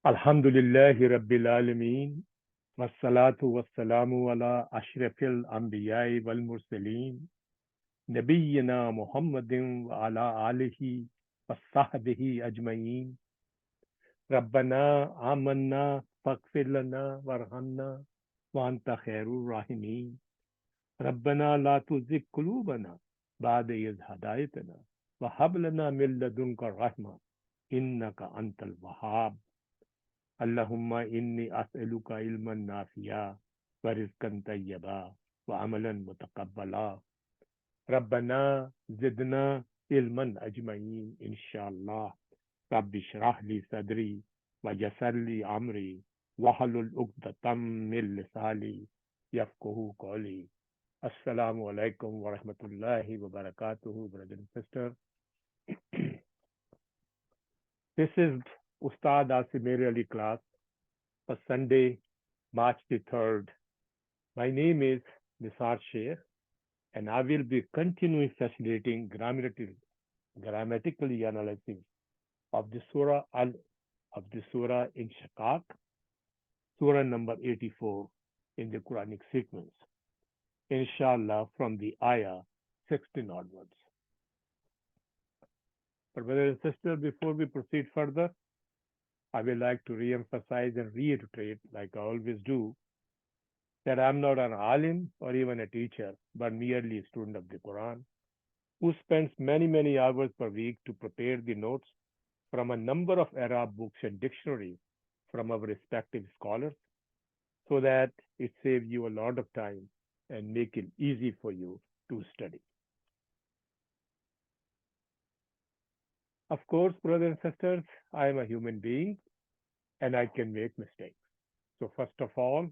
Alhamdulillahi Rabbil Alameen. Wassalatu wassalamu ala ashrafil anbiya'i wal mursaleen. Nabiyyina Muhammadin wa ala alihi wa sahbihi ajma'een. Rabbana amanna faghfir lana warhamna wa anta khairur rahimin. Rabbana la tuzigh qulubana ba'da idh hadaytana wa hab lana min ladunka rahma innaka antal wahhab. اللهم إني أسألك علما نافعا ورزقا طيبا وعملا متقبلا ربنا زدنا علما أجمعين إن شاء الله رب اشرح لي صدري ويسر لي أمري واحلل عقدة من لساني يفقهوا قولي. Assalamu alaikum wa rahmatullahi wa barakatuhu, brothers and sisters. This is Ustad Asimeri Ali class for Sunday, March the 3rd. My name is Nisar Sheikh, and I will be continuing facilitating grammatical analysis of the Surah Inshiqaq, Surah number 84 in the Quranic sequence. Inshallah, from the ayah 16 onwards. But brothers and sisters, before we proceed further, I would like to re-emphasize and reiterate, like I always do, that I'm not an alim or even a teacher, but merely a student of the Quran, who spends many, many hours per week to prepare the notes from a number of Arab books and dictionaries from our respective scholars, so that it saves you a lot of time and make it easy for you to study. Of course, brothers and sisters, I am a human being and I can make mistakes. So first of all,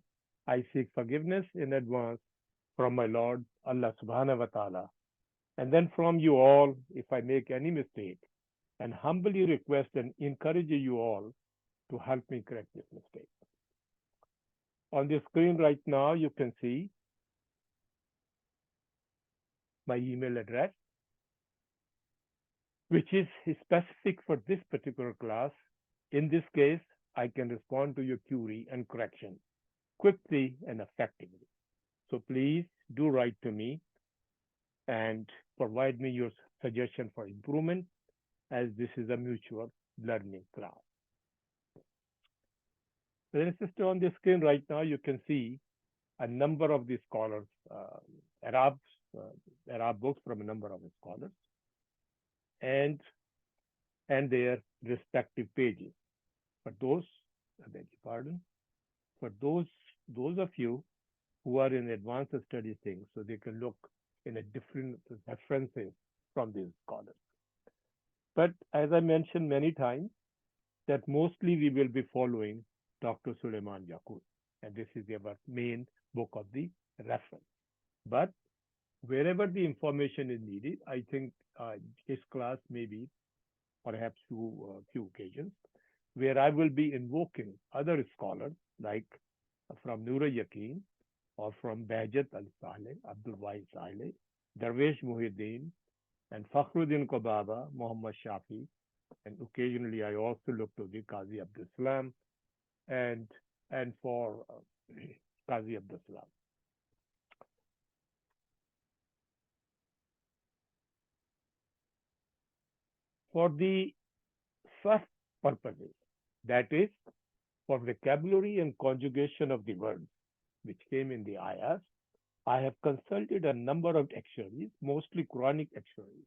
I seek forgiveness in advance from my Lord Allah subhanahu wa ta'ala, and then from you all if I make any mistake, and humbly request and encourage you all to help me correct this mistake. On the screen right now, you can see my email address, which is specific for this particular class. In this case, I can respond to your query and correction quickly and effectively. So please do write to me and provide me your suggestion for improvement, as this is a mutual learning class. Brothers and sisters, on the screen right now, you can see a number of the scholars, Arab, Arab books from a number of the scholars, and their respective pages. For those, I beg your pardon, for those of you who are in advanced study things, so they can look in a different references from these scholars. But as I mentioned many times, that mostly we will be following Dr. Suleiman Yaqut, and this is our main book of the reference. But wherever the information is needed, I think this class may be perhaps few occasions where I will be invoking other scholars like from Nur Yaqeen or from Bahjat al-Saleh, Abdul Wahid Saleh, Darwesh Muhyiddin, and Fakhruddin Qobaba, Muhammad Shafi, and occasionally I also look to the Qazi Abdul Salam and for Qazi Abdul Salam. For the first purposes, that is, for vocabulary and conjugation of the words which came in the ayahs, I have consulted a number of dictionaries, mostly Quranic dictionaries,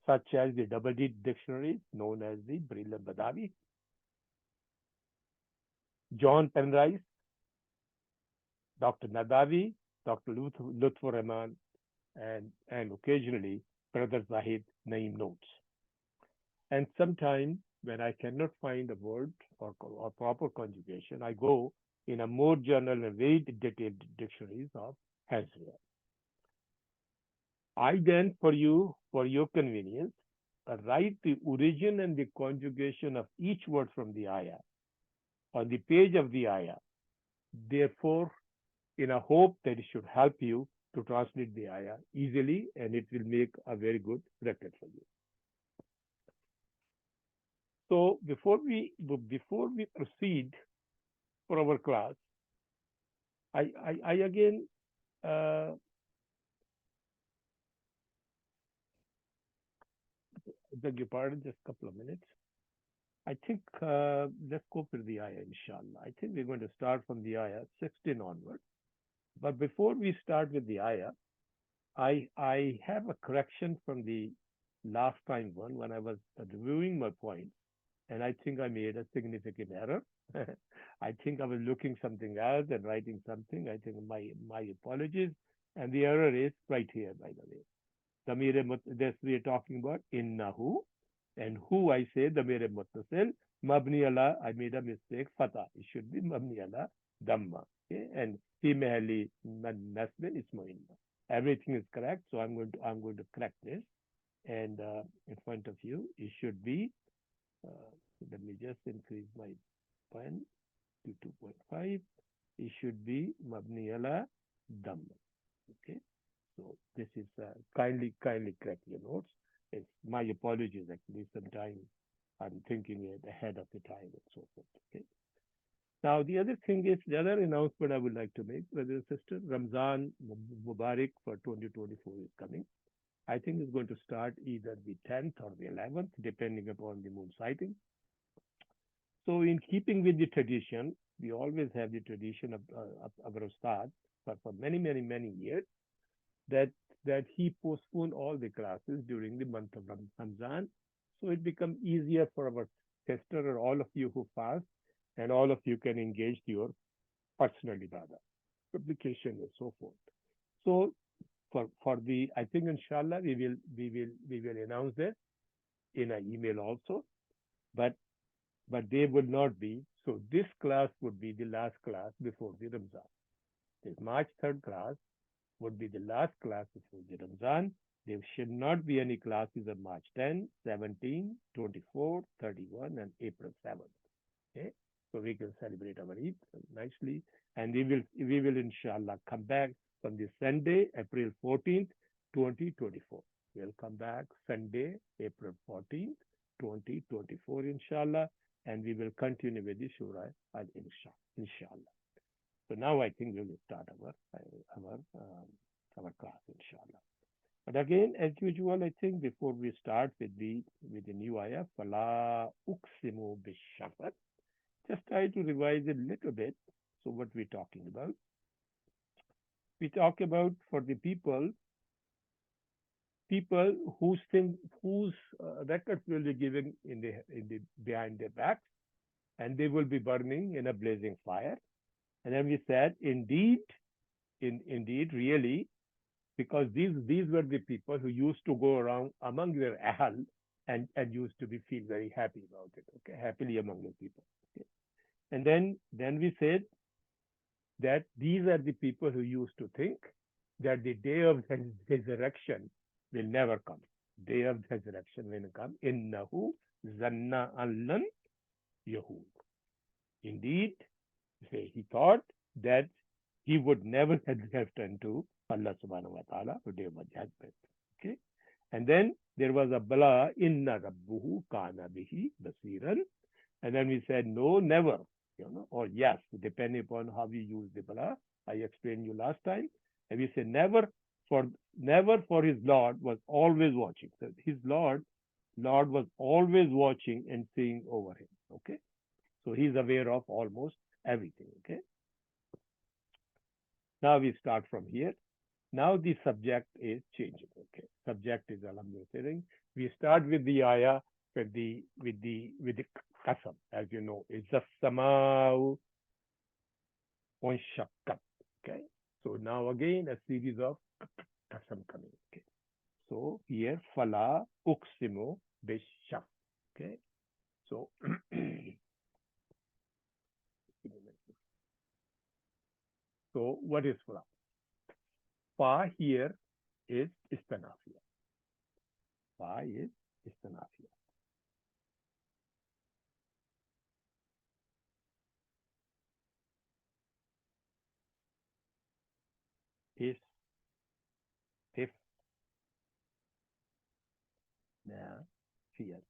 such as the double-deed dictionaries known as the Brill Badawi, John Penrice, Dr. Nadavi, Dr. Lutfur Rahman, and occasionally Brother Zahid Naim notes. And sometimes when I cannot find a word or proper conjugation, I go in a more general and very detailed dictionaries of Hazlitt. I then, for your convenience, write the origin and the conjugation of each word from the ayah on the page of the ayah. Therefore, in a hope that it should help you to translate the ayah easily, and it will make a very good record for you. So before we proceed for our class, I again uh, beg your pardon, just a couple of minutes. I think let's go for the ayah, inshallah. I think we're going to start from the ayah 16 onward. But before we start with the ayah, I have a correction from the last time one when I was reviewing my points, and I think I made a significant error. I think I was looking something else and writing something. I think my apologies, and the error is right here, by the way. This we are talking about innahu, and who I say damir muttasil mabni ala. I made a mistake. Fatah. It should be mabni ala damma. Okay, and fi mahali nasbin ismu inna. Everything is correct, so I'm going to correct this. And in front of you, it should be. Uh, Let me just increase my pen to 2.5. It should be mabni ala damma. Okay. So this is kindly correct your notes. It's my apologies actually. Sometimes I'm thinking it ahead of the time and so forth. Okay. Now the other thing is the other announcement I would like to make, brothers and sisters. Ramzan Mubarak for 2024 is coming. I think it's going to start either the 10th or the 11th, depending upon the moon sighting. So in keeping with the tradition, we always have the tradition of our Ustad for many years that that he postponed all the classes during the month of Ramzan. So it becomes easier for our sister or all of you who fast, and all of you can engage your personal ibadah, publication and so forth. So for the I think inshallah we will announce that in an email also, but they would not be. So this class would be the last class before the Ramzan. This March 3rd class would be the last class before the Ramzan. There should not be any classes on March 10, 17, 24, 31, and April 7th. Okay, so we can celebrate our Eid nicely, and we will inshallah come back on the Sunday, April 14th, 2024. We'll come back Sunday, April 14th, 2024, inshallah, and we will continue with the Surah al inshallah. So now I think we will start our class, inshallah. But again, as usual, I think before we start with the new ayah, fala uksimu bishafat, just try to revise it a little bit. So what we're talking about? We talk about for the people whose records will be given in the behind their backs, and they will be burning in a blazing fire. And then we said, indeed, really, because these were the people who used to go around among their ahl and used to be feel very happy about it. Okay, happily among the people. Okay. And then we said that these are the people who used to think that the day of resurrection will never come. Day of resurrection will come. Innahu zanna allan yahud. Indeed, he thought that he would never have returned to Allah subhanahu wa ta'ala for day of judgment. Okay. And then there was a bala, inna rabbuhu kana bihi basiran. And then we said, no, never, or yes, depending upon how we use the bala. I explained you last time. And we said, never for his Lord was always watching. So his Lord was always watching and seeing over him. Okay. So he's aware of almost everything. Okay. Now we start from here. Now the subject is changing. Okay. Subject is alhamdulillah. We start with the ayah with the qasam, as you know. It's the samau Inshiqaq. Okay. So now again a series of qasam coming. Okay. So here fala uqsimu bishaf. Okay. So so what is fala? Fa here is istanafiya. Fa is istanafiya. Is if na fiyat.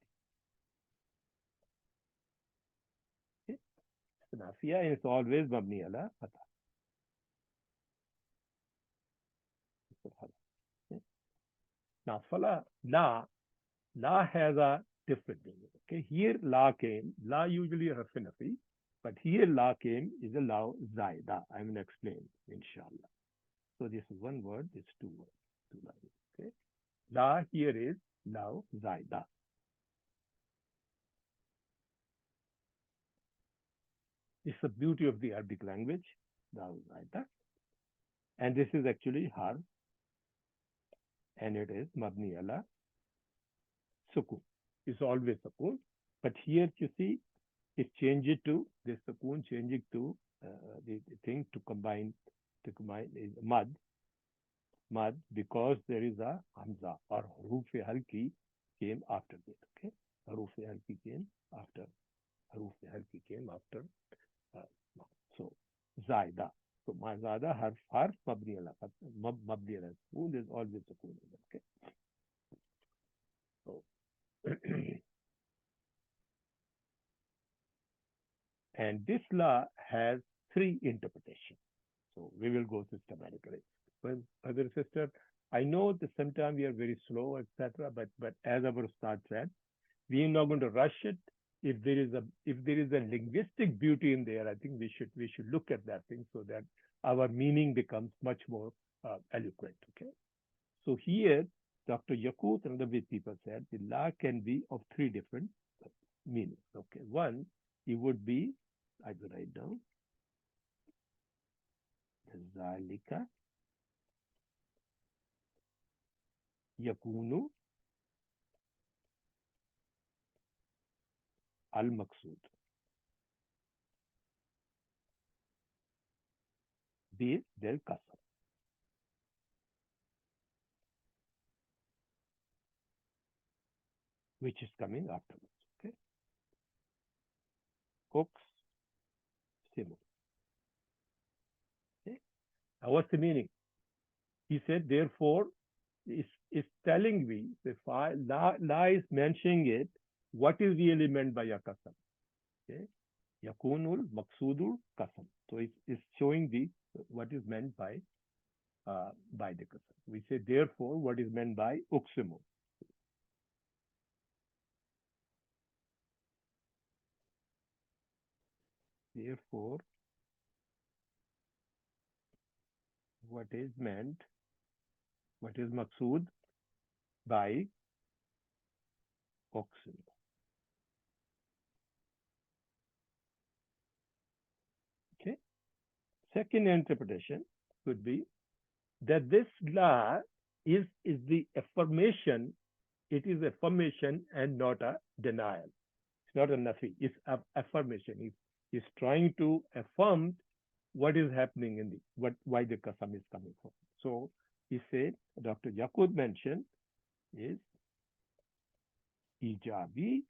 Nafia, and it's always mabni ala fatha. Now, la has a different meaning. Okay, here la came. La usually harf nafi, but here la came is a la zaida. I'm going to explain, inshallah. So this is one word. This two words. Two lines. Okay, la here is la zaida. It's the beauty of the Arabic language, la zaida, and this is actually harf, and it is mabni ala sukun. It's always sukun, but here you see it changes to the sukun changing to the thing to combine is mad because there is a hamza or haruf halki came after it. Okay, haruf halki came after haruf halki came after uh, so zaida. So my zaida harf mabni ala mabni ala sukun. There's always sukun in it. Okay, so and this law has three interpretations. So we will go systematically. Well, other sister, I know that sometimes we are very slow, etc. But as our Ustad said, we are not going to rush it. If there is a linguistic beauty in there, I think we should look at that thing so that our meaning becomes much more eloquent. Okay. So here, Dr. Yakut and other people said the la can be of three different meanings. Okay. One, it would be, I will write down, zalika yakunu al-maqsood. Be del kasam, which is coming afterwards. Okay. Cooks, simul. Okay. Now what's the meaning? He said, therefore, it's telling me, the la is mentioning it, what is really meant by a kasam. Okay. Yakunul maqsoodul kasam. So it's showing the what is meant by the kasam. We say, therefore, what is meant by uksimu. Therefore, what is maqsood by uksimu. Okay. Second interpretation could be that this la is the affirmation. It is affirmation and not a denial. It's not a nafi. It's affirmation. It's trying to affirm what is happening in why the kasam is coming from. So he said, Dr. Yaqub mentioned is ijabi,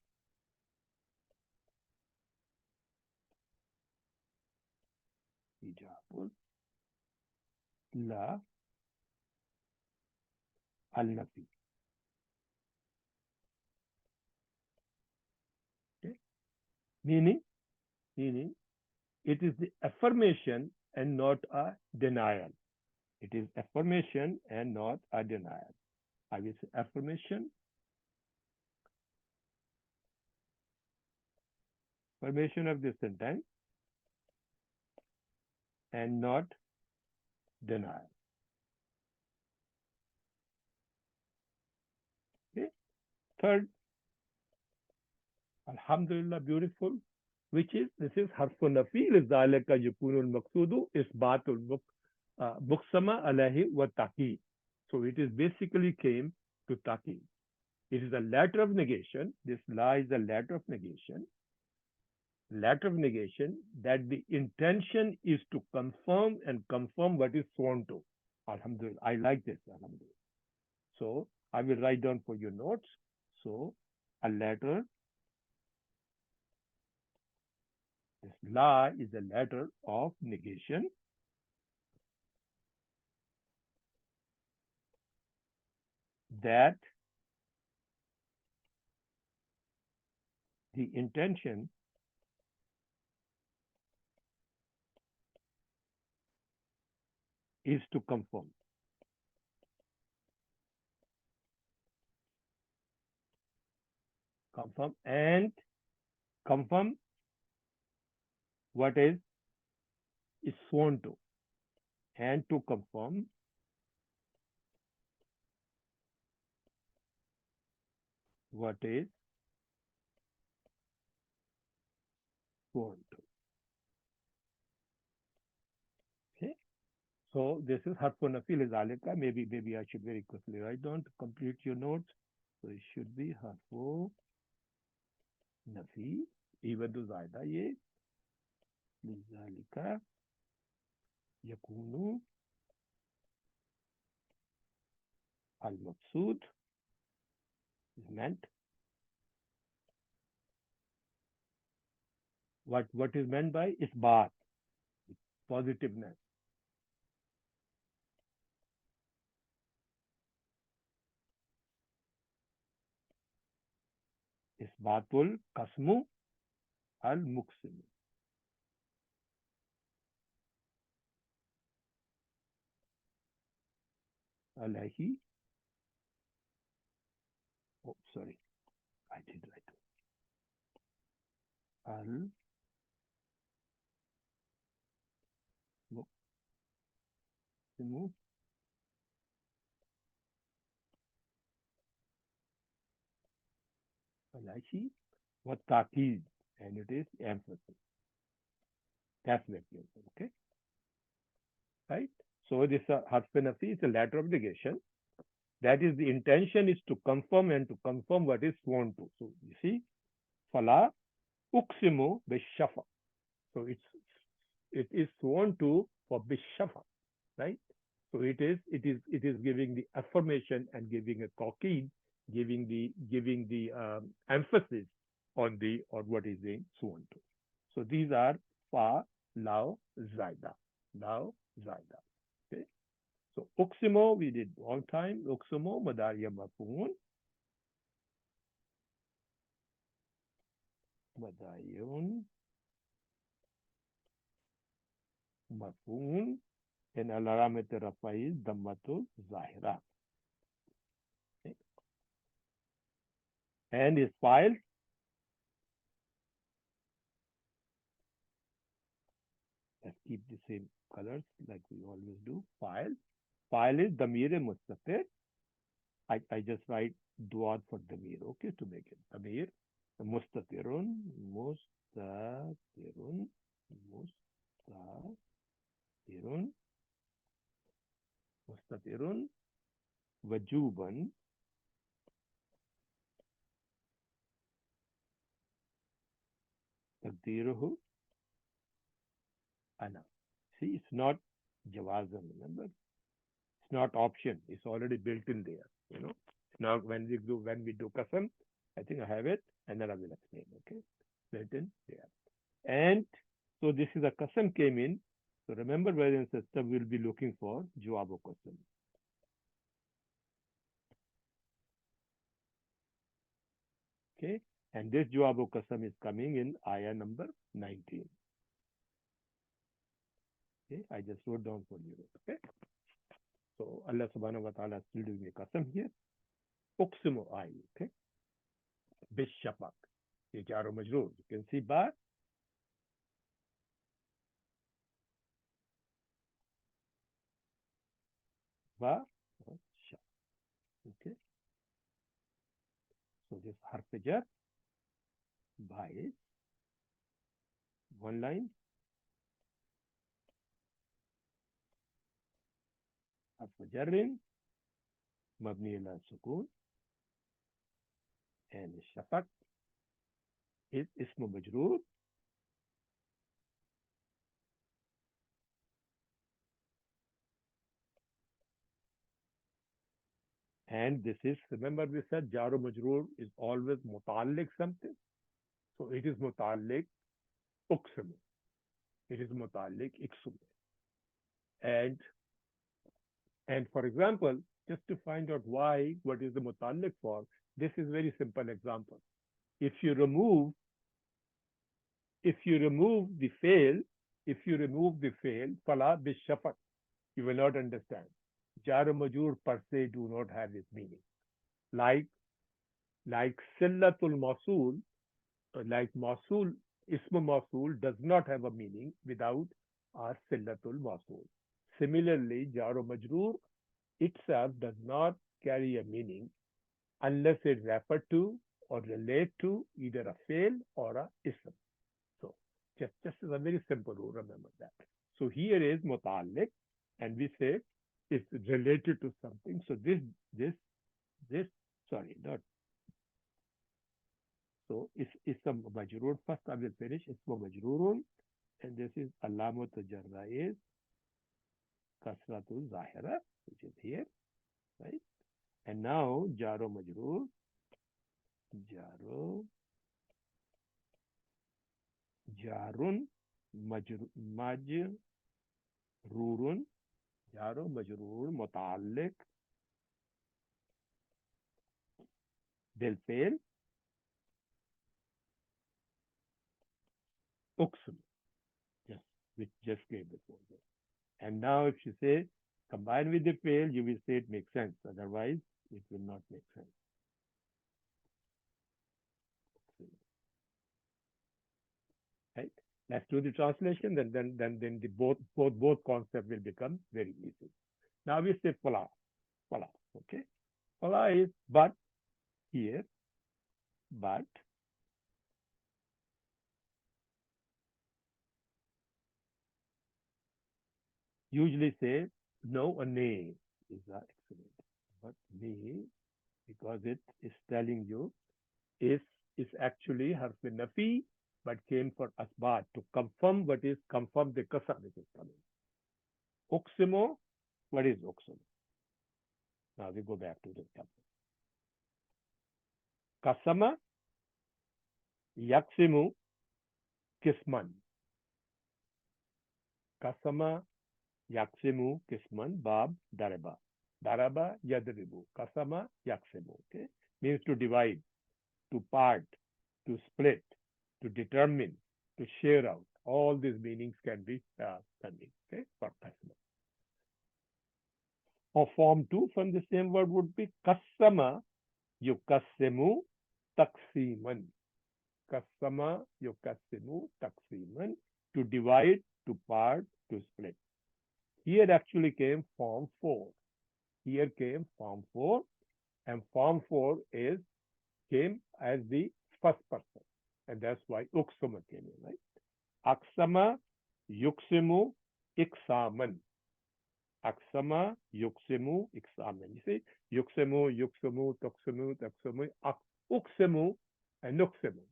ijabul la al nafi. Okay? Meaning it is the affirmation and not a denial. It is affirmation and not a denial. I will say affirmation of this sentence and not denial. Okay? Third, Alhamdulillah, beautiful, which is, this is harfun nafi, lizalika yakunul maqsudu isbatul muqsama alayhi wa taqi. So it is basically came to taqi. It is a letter of negation. This la is a letter of negation. Letter of negation that the intention is to confirm what is sworn to. Alhamdulillah. I like this. Alhamdulillah. So I will write down for your notes. So a letter, this la is a letter of negation that the intention is to confirm. Confirm and confirm what is sworn to, and to confirm what is sworn to. Okay. So this is harfu nafi lizalika. Maybe I should very quickly write down to complete your notes. So it should be harfu nafi even to zaida ye lizalika yakunu al maqsood is meant. What is meant by isbat, positiveness. Isbatul qasmu al muqsim. Alayhi. Oh, sorry. I did write al muqsimu alayhi what taqid, and it is emphasis. Definitely. Okay. Right? So this harf nafi is a letter of negation. That is, the intention is to confirm, and to confirm what is sworn to. So you see, fala uqsimu bishafa. So it is sworn to for bishafa, right? So it is giving the affirmation and giving a taqid, giving the emphasis on what is being sworn to. So these are fa, lao, zaida, lao, zaida. Okay. So uqsimo we did all time. Uqsimo madariya maf'ul, madariyun maf'ul, and al-alamat rafa'i dammatu zahira. Okay. And is file. Let's keep the same colors like we always do. File. File is damir mustaqir. I just write duad for damir, okay, to make it damir. Mustaqirun, mustaqirun, mustaqirun, mustaqirun, wajuban, taqdiruhu, ana. See, it's not jawazan, remember? It's not option. It's already built in there, you know. Now when we do qasam, I think I have it, and then I will explain, okay? Built in there. And so this is a qasam came in. So remember, where in system we'll be looking for jawab of qasam. Okay, and this jawab of qasam is coming in ayah number 19. Okay, I just wrote down for you. Okay, so Allah subhanahu wa ta'ala is still doing a qasam here. Uqsimu ay, okay, bishafaq. Ye jaro majroor. You can see ba. Ba. Sha. Okay, so this harf jar, ba is one line. Harf jarrin mabni ala sukun, and shafaq is ismu majroor. And this is, remember we said Jaro Majroor is always mutalik something. So it is mutalik uqsim. It is mutalik iksum. And for example, just to find out why, what is the mutalik for, this is very simple example. If you remove the fail, fala bishafaq, you will not understand. Jar majur per se do not have this meaning. Like sillatul mausul, like mausul, ism mausul does not have a meaning without a sillatul mausul. Similarly, jar majrur itself does not carry a meaning unless it refer to or relate to either a fail or a ism. So just as a very simple rule, remember that. So here is muta'alliq, and we say it's related to something. So this sorry, not so it's a majrur. First I will finish. It's majrurun, and this is alamatu jarra is kasratu zahira, which is here, right? And now jaro majrur, jaro jarun majrurun, jaro majrur muta'alliq bil fail uqsim, just which just came before this. And now if you say combine with the fail, you will say it makes sense. Otherwise, it will not make sense. Right? Let's do the translation, then the both concepts will become very easy. Now we say fala, okay? Fala is but here, but usually say no or nay is excellent. But nay, because it is telling you is actually harf nafi, but came for asbat to confirm confirm the kasam which is coming. Uksimo, what is uksimo? Now we go back to the example. Kasama yaksimu kisman. Kasama yaksimu kisman bab daraba. Daraba yadribu. Kasama yaksimu. Okay, means to divide, to part, to split, to determine, to share out. All these meanings can be coming, okay, for kasama. Or form 2 from the same word would be kasama yukassimu taksiman. Kasama yukassimu taksiman, to divide, to part, to split. Here actually came form 4. Here came form 4, and form 4 came as the first person, and that's why uksama came in, right? Aksama yuksimu iksaman. Aksama yuksimu iksaman. You see, yuksimu, yuksimu, toksimu, toksimu, uksimu, and nuksimu.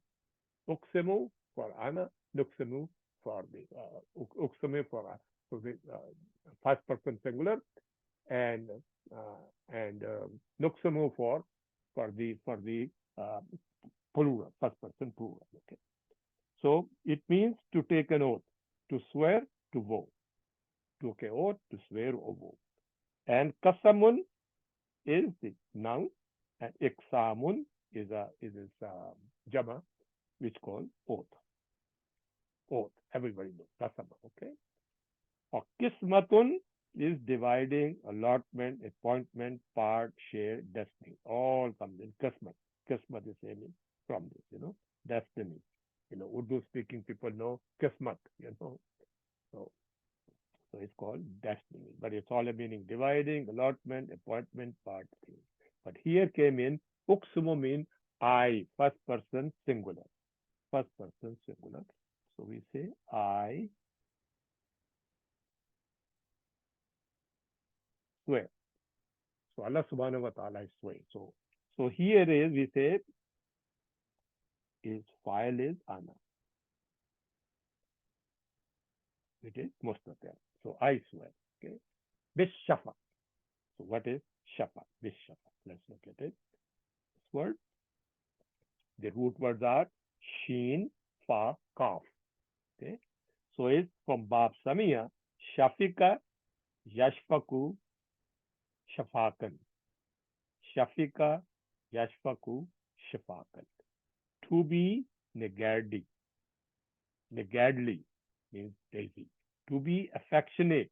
Uksimu for ana, nuksimu for the uksimu for the first person singular, and nuksimu for the plural, first person plural. Okay. So it means to take an oath, to swear, to vow. To take an oath, to swear or vow. And kasamun is the noun, and iksamun is a jama, which called oath. Oath, everybody knows kasama. Okay. Or kismatun is dividing, allotment, appointment, part, share, destiny. All comes in kismat. Kismat is aiming from this, destiny. Urdu speaking people know kismat, So it's called destiny. But it's all a meaning dividing, allotment, appointment, part, thing. But here came in uksumo mean I, first person singular. First person singular. So we say I swear. So Allah subhanahu wa ta'ala is swear. So here is we say is file is ana. It is mustatir. So I swear. Okay. Bishafa. So what is shafa? Bishafa. Let's look at it. This word. The root words are sheen, fa, kaf. Okay. So it's from Bab Samia, Shafika, Yashfaku, Shafakan. Shafika, Yashfaku, Shafakan. To be negadly. Negadly means daisy. To be affectionate.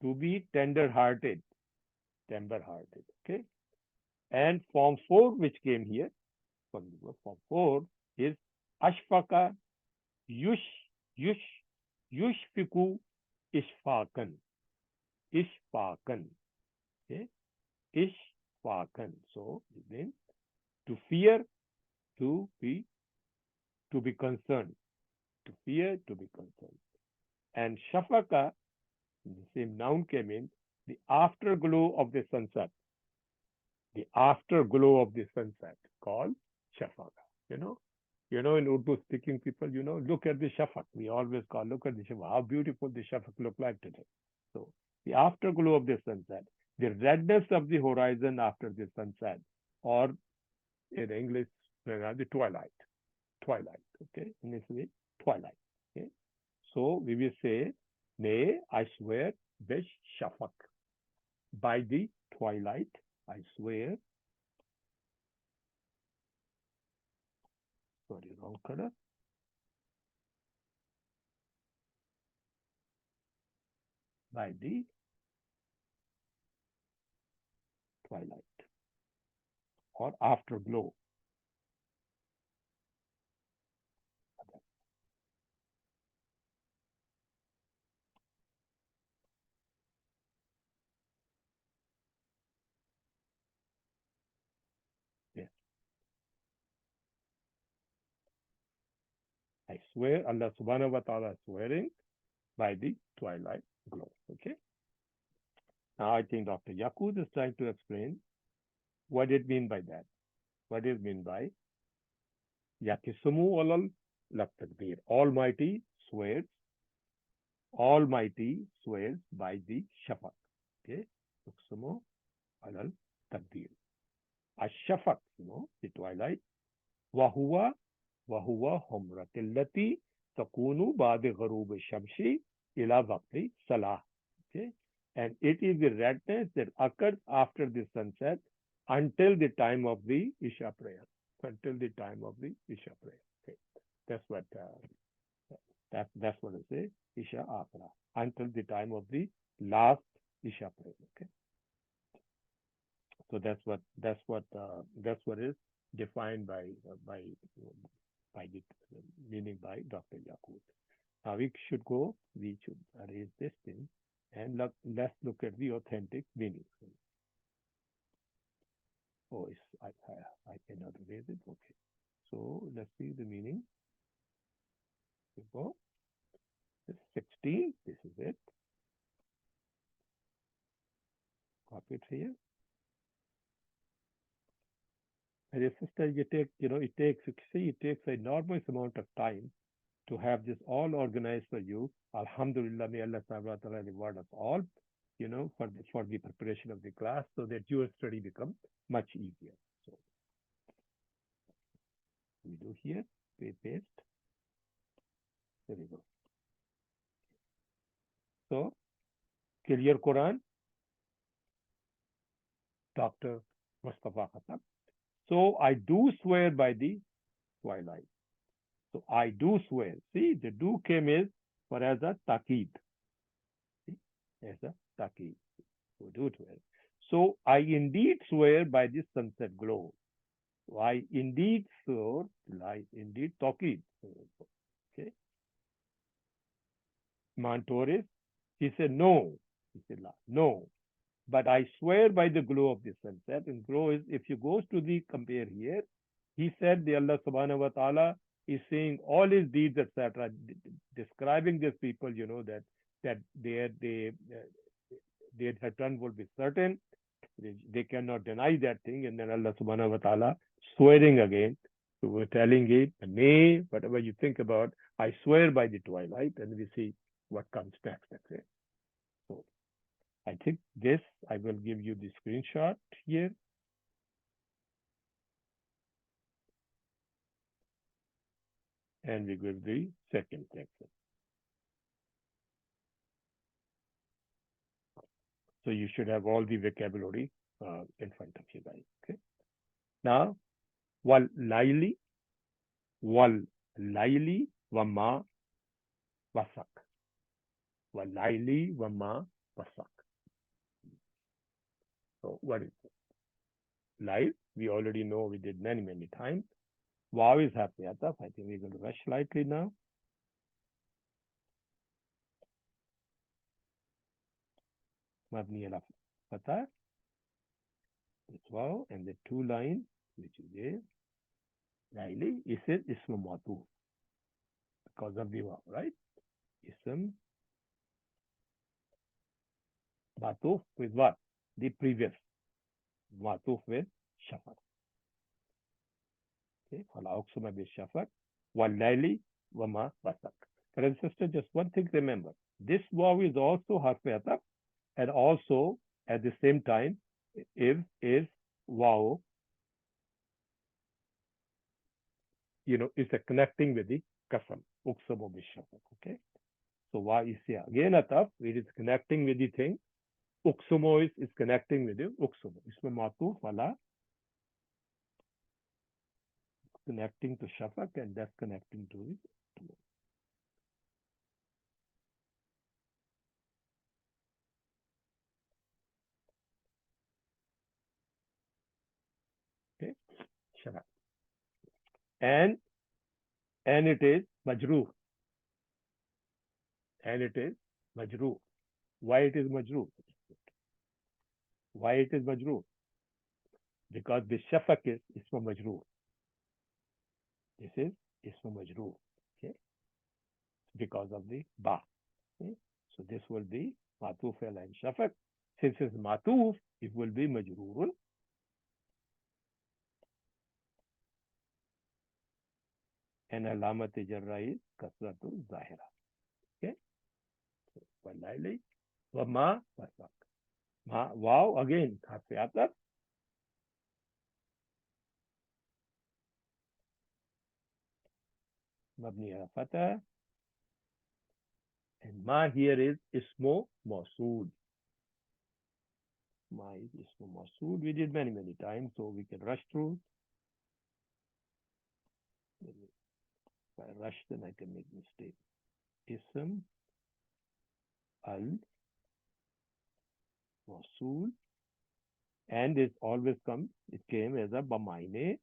to be tender-hearted, tender-hearted. Okay. And form 4, which came here, form 4 is ashfaka, yush, yush, yushfiku, ishfakan, ishfakan. Okay. Ishfakan. So it means to fear, to be concerned, to fear, to be concerned. And shafaka, the same noun came in, the afterglow of the sunset, the afterglow of the sunset, called shafaka. You know, in Urdu speaking people, look at the shafak. We always call, look at the shafak. How beautiful the shafak look like today. So the afterglow of the sunset, the redness of the horizon after the sunset, or in English, the twilight. Twilight. Okay, in English, twilight. Okay, so we will say, nay, I swear, bish shafak, by the twilight, I swear. Sorry, wrong color. By the twilight or afterglow. Yes. I swear, Allah subhanahu wa ta'ala is swearing by the twilight glow. Okay. Now I think Dr. Yaqub is trying to explain what it mean by that. What it mean by Yakisumu alal laktakbir. Almighty swears by the shafaq. Okay. Yakisumu alal takbir. Ashafaq, the twilight. Wahuwa humratillati takunu ba'de gharub shamsi ila waqti salah. Okay. And it is the redness that occurs after the sunset until the time of the Isha prayer. Until the time of the Isha prayer. Okay. That's what it says. Isha Akhra. Until the time of the last Isha prayer. Okay. So that's what is defined by the meaning by Dr. Yaqut. Now we should erase this thing and let's look at the authentic meaning. Oh, I cannot erase it. Okay. So let's see the meaning. Here we go. This 16. This is it. Copy it here. And sister, it takes an enormous amount of time to have this all organized for you. Alhamdulillah, may Allah subhanahu wa ta'ala reward us all, for the preparation of the class so that your study becomes much easier. So we do here, paste. There we go. So, clear Quran, Dr. Mustafa Khattab. So I do swear by the twilight. So I do swear. See, the do came as a taqeed. See, as a taqeed. So do swear. So I indeed swear by the sunset glow. So I indeed swear, indeed taqeed. Okay. Montoris, he said no. He said no. But I swear by the glow of the sunset. And glow is, if you go to the compare here, he said the Allah subhanahu wa ta'ala is saying all his deeds, etc., describing these people, that their return will be certain. They cannot deny that thing. And then Allah subhanahu wa ta'ala swearing again. So we're telling it, nay, whatever you think about, I swear by the twilight, and we see what comes next. Okay. So I think this, I will give you the screenshot here. And we give the second text. So you should have all the vocabulary in front of you guys. Okay. Now, wal laili wama wasak. Wal laili wama wasak. So what is it? Live, we already know, we did many, many times. Wow is harfi ataf. I think we're going to rush slightly now. Mabni ala fatah. It's wow. And the two line, which is there. Laili, is it ism matuf because of the wow, right? Ism matuf with what? The previous. Matuf with shafaq. Okay. Fala uqsima bil shafaq. Wal laili wama wasak. Brothers and sisters, just one thing remember. This wow is also harfi ataf, and also at the same time is wow, it's a connecting with the kasam, uqsamu bishafaq. Okay. So why is here again ataf? It is connecting with the thing. Uqsumo is connecting with the uqsumo. Isme matuf wala connecting to shafaq, and that's connecting to the. Okay. Shafaq. And it is majrur. And it is majrur. Why it is majrur? Why it is majrur? Because the shafaq is isma majrur. This is isma majrur. Okay. Because of the ba. Okay. So this will be matuf al and shafaq. Since it's matuf, it will be majrurun. And alamat jarra is kasratul zahira. Okay. Wallaili wa ma wasak. Ma wow again harfi ataf. Mabni ala fatah. And ma here is ismo mausool. Ma is ismo mausool. We did many, many times, so we can rush through. If I rush, then I can make mistake. Ism al mausool. And it always comes, it came as a bamaine,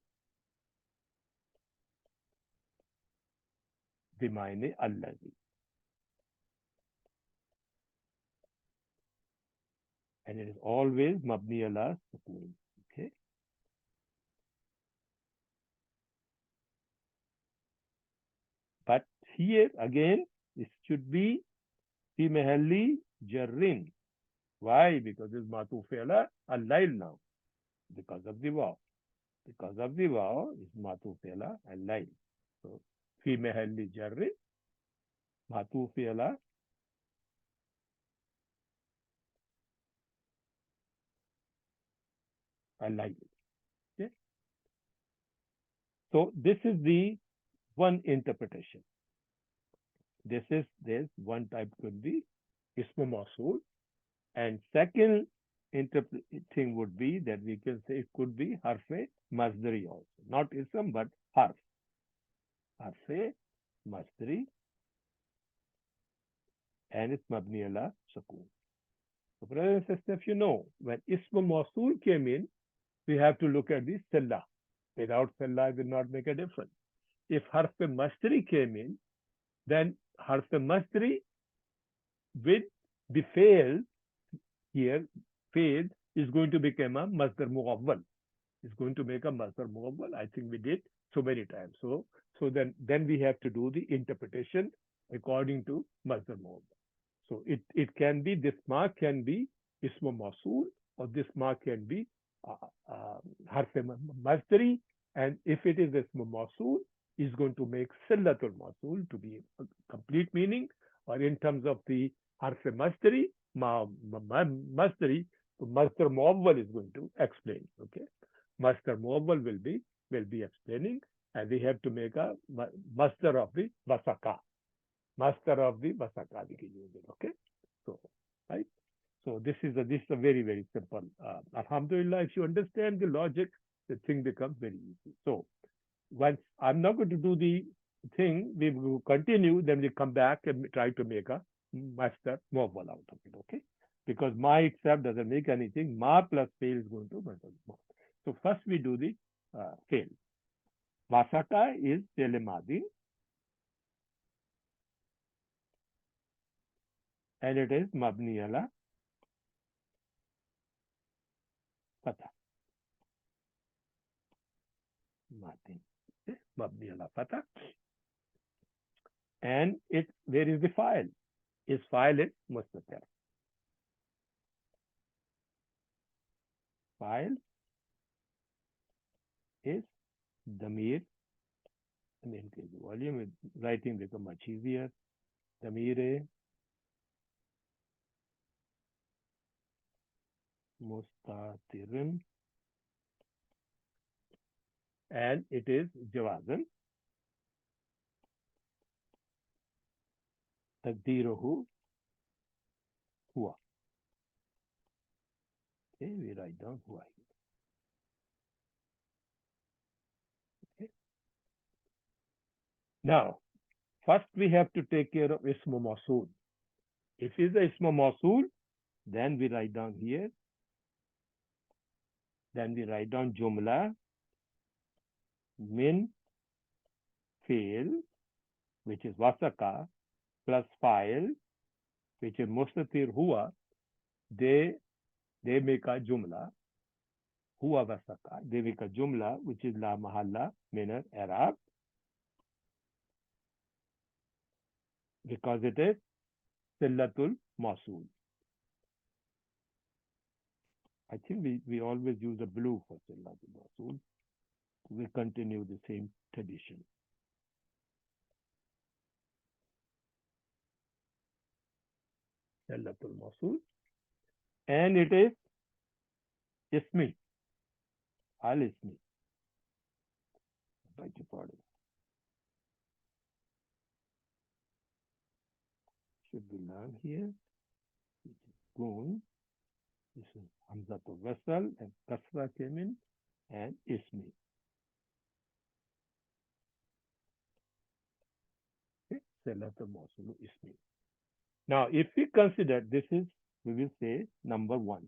bimaine allazi. And it is always mabni ala sukoon. Okay. But here again, it should be fi mahalli jarrin. Why? Because it's matuf ala al-lail now. Because of the wow. Because of the wow, it's matuf ala al-lail. So fi mahalli jarrin, matuf ala al-lail. Okay. So this is the one interpretation. There's one type could be ismu mausool, and second thing would be that we can say it could be harfe masdari also, not ism but harf. Harfe masdari, and it's mabni ala sukoon. So brothers and sisters, if you know, when ismu mausool came in, we have to look at the silla. Without silla, it will not make a difference. If harfe masdari came in, then harfe masdari with the fail here, fail is going to become a masdar muawwal. It's going to make a masdar muawwal. I think we did so many times. So then we have to do the interpretation according to masdar muawwal. So it can be, this mark can be ismu mausool, or this mark can be harf masdari, and if it is ismu mausool, is going to make sillatul mausool to be a complete meaning, or in terms of the harf masdari, masdari, so masdar muawwal is going to explain. Okay, masdar muawwal will be explaining, and we have to make a masdar of the wasaka. Master of the Basaka. Okay, so right. So this is a very, very simple. Alhamdulillah, if you understand the logic, the thing becomes very easy. So once I'm not going to do the thing, we will continue. Then we come back and try to make a master mobile out of it. Okay, because ma itself doesn't make anything. Ma plus fail is going to masdar ma. So first we do the fail. Wasaka is fi'l madi, and it is mabni ala fatah. Madi. Mabni ala fatah. And where is the file? Its file is mustatir. File is damir. And increase the volume, writing become much easier. Damir mustatirin, and it is jawazan. Taqdiruhu huwa. Okay, we write down huwa. Okay. Now, first we have to take care of ismu mawsool. If it's a ismu mawsool, then we write down here. Then we write down jumla min fail, which is wasaka, plus file, which is mustatir huwa. They make a jumla. Huwa wasaka. They make a jumla, which is la mahalla min al-i'rab, because it is sillatul mawsool. I think we always use a blue for sillatul mawsool. We continue the same tradition. Sillatul mawsool. And it is ismi. Al-ismi. Beg your pardon. Should be learned here. Gun. This is Hamzatul Wasal and Kasra came in, and Ismi. Okay, Salatul Mawsulu Ismi. Now, if we consider this is, we will say number one.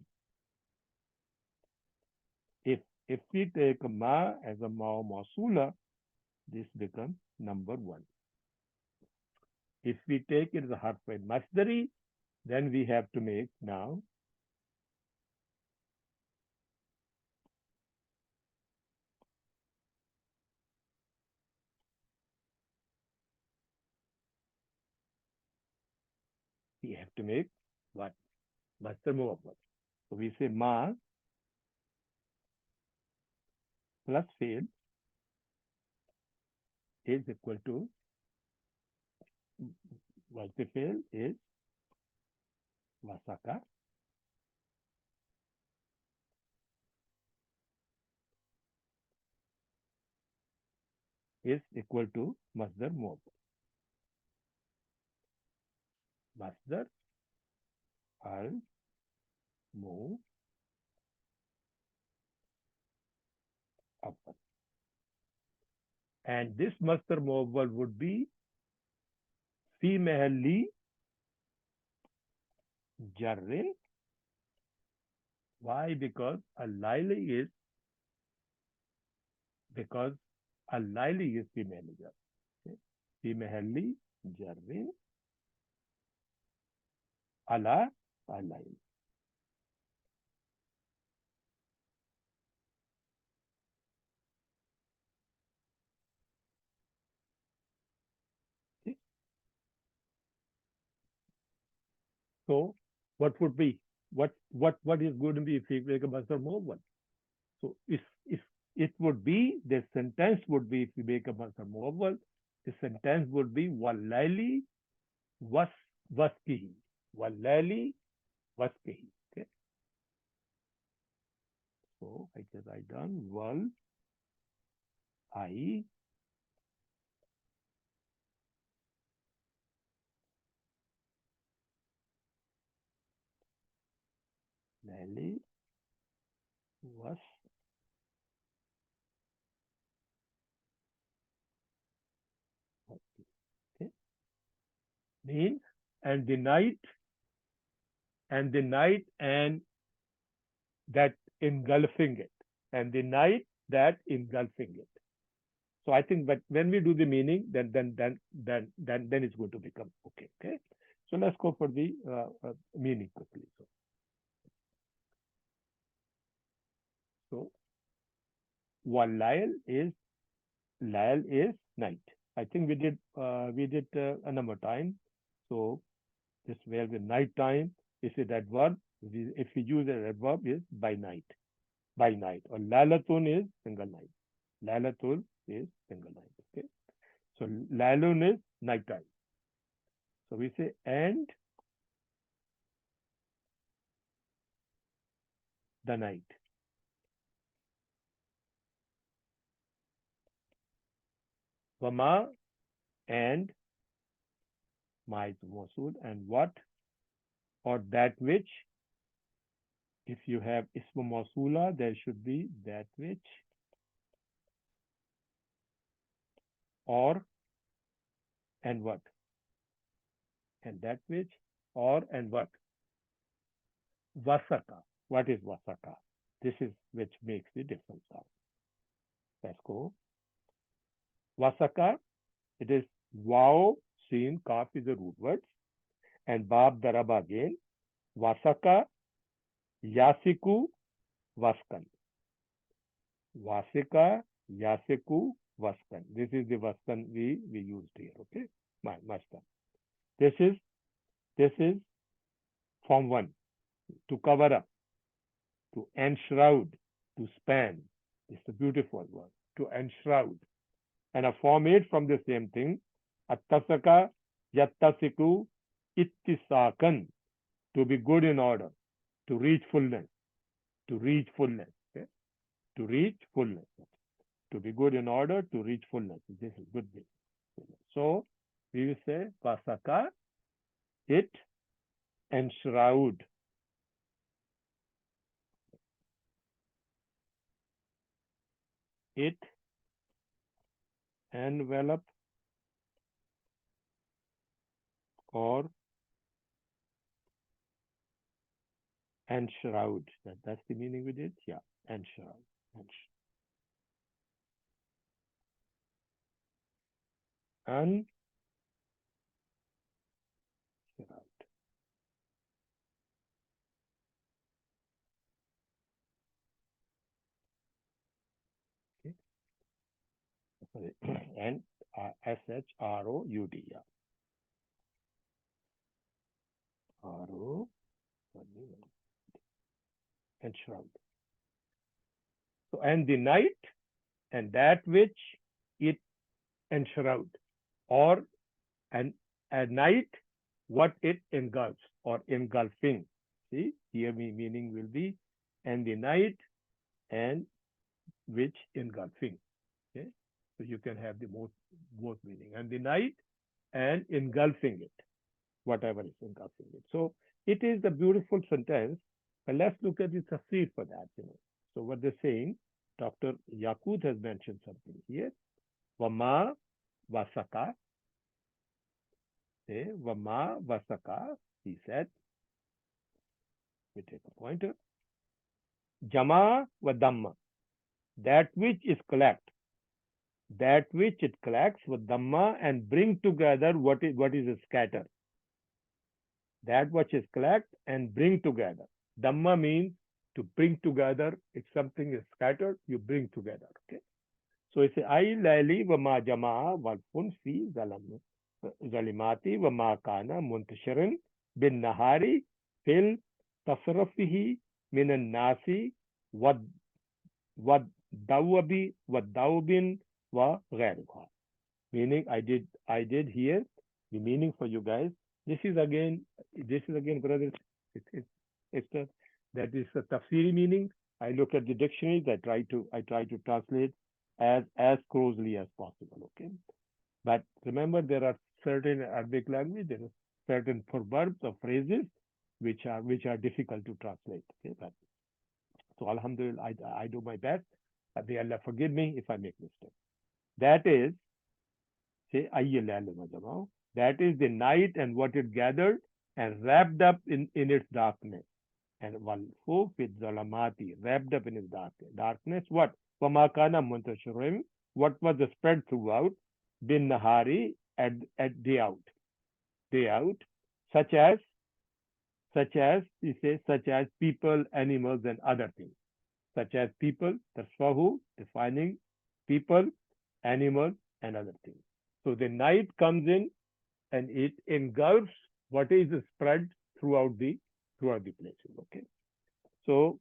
If we take ma as a mawsula, this becomes number one. If we take it as a harf masdari, then we have to make now we have to make what? Masdar muwaffaq. So we say ma plus fail is equal to what the fail is wasaka is equal to masdar muwaffaq. Masdar al muwaffaq. And this masdar muwaffaq would be fi mahalli jarrin. Why? Because al-laili is fi mahalli jar. Okay? Fi mahalli jarrin ala al-laili. Okay? So what would be what is going to be if we make a masdar muwaffaq? So if it would be, the sentence would be, if we make a masdar muwaffaq, the sentence would be wallaili waskihi. Wallaili waskihi. Okay. So I can write down wal I laili was okay. Means, and the night and the night and that engulfing it, and the night that engulfing it. So I think, but when we do the meaning, then it's going to become okay. Okay. So let's go for the meaning quickly. So one Lail is night. I think we did a number of times. So this where the night time is it adverb. If we use an adverb is by night. By night. Or Lalatun is single night. Lalatul is single night. Okay. So Lalun is night time. So we say and the night. Wama and ma is Mosul and what or that which. If you have ismu Mosula, there should be that which or and what. And that which or and what. Vasaka. What is Vasaka? This is which makes the difference out. Let's go. Vasaka, it is wow, sin, kaf is the root words. And bab daraba again. Vasaka, yasiku, vaskan. Vasika, yasiku, vaskan. This is the vaskan we used here, okay? Master. This is form 1. To cover up, to enshroud, to span. It's a beautiful word. To enshroud. And a form 8 from the same thing. Attasaka, yattasiku, ittisakan. To be good in order. To reach fullness. To reach fullness. Okay? To reach fullness. To be good in order, to reach fullness. This is good. So, we will say, Vasaka, it enshroud. It envelop or enshroud. That's the meaning with it? Yeah, enshroud. Enshroud. Okay. And shroud. Yeah. R-O. Enshroud. So, and the night and that which it enshroud, or and at night what it engulfs or engulfing. See, here meaning will be and the night and which engulfing. Okay, so you can have the both meaning and the night and engulfing it, whatever is engulfing it. So it is a beautiful sentence, but let's look at the tafsir for that. So what they're saying, Dr. Yaqut has mentioned something here. Wama vasaka. Wama vasaka. He said, we take a pointer. Jama wa dhamma. That which is collect. That which it collects with dhamma and bring together what is a scatter. That which is collect and bring together. Dhamma means to bring together. If something is scattered, you bring together. Okay. So it's ay layli wa ma jama'a wal funsi zalimati wa ma kana muntashirin bin nahari fil tasrafihi min an-nasi wa dawabi wa dawbin wa ghairuha. Meaning I did here the meaning for you guys. This is again, brothers, that is a tafsiri meaning. I look at the dictionaries. I try to translate as closely as possible. Okay, but remember there are certain Arabic language, there are certain proverbs or phrases which are difficult to translate. Okay, but so Alhamdulillah, I do my best. May Allah forgive me if I make mistakes. That is, say, that is the night and what it gathered and wrapped up in its darkness. And walfu fit zalamati, wrapped up in its darkness. What? Wamakana muntashirim, what was spread throughout, bin nahari, at day out, such as, he says, such as people, animals, and other things. Such as people, tasfahu, defining people, animals, and other things. So the night comes in and it engulfs what is spread throughout the places. Okay. So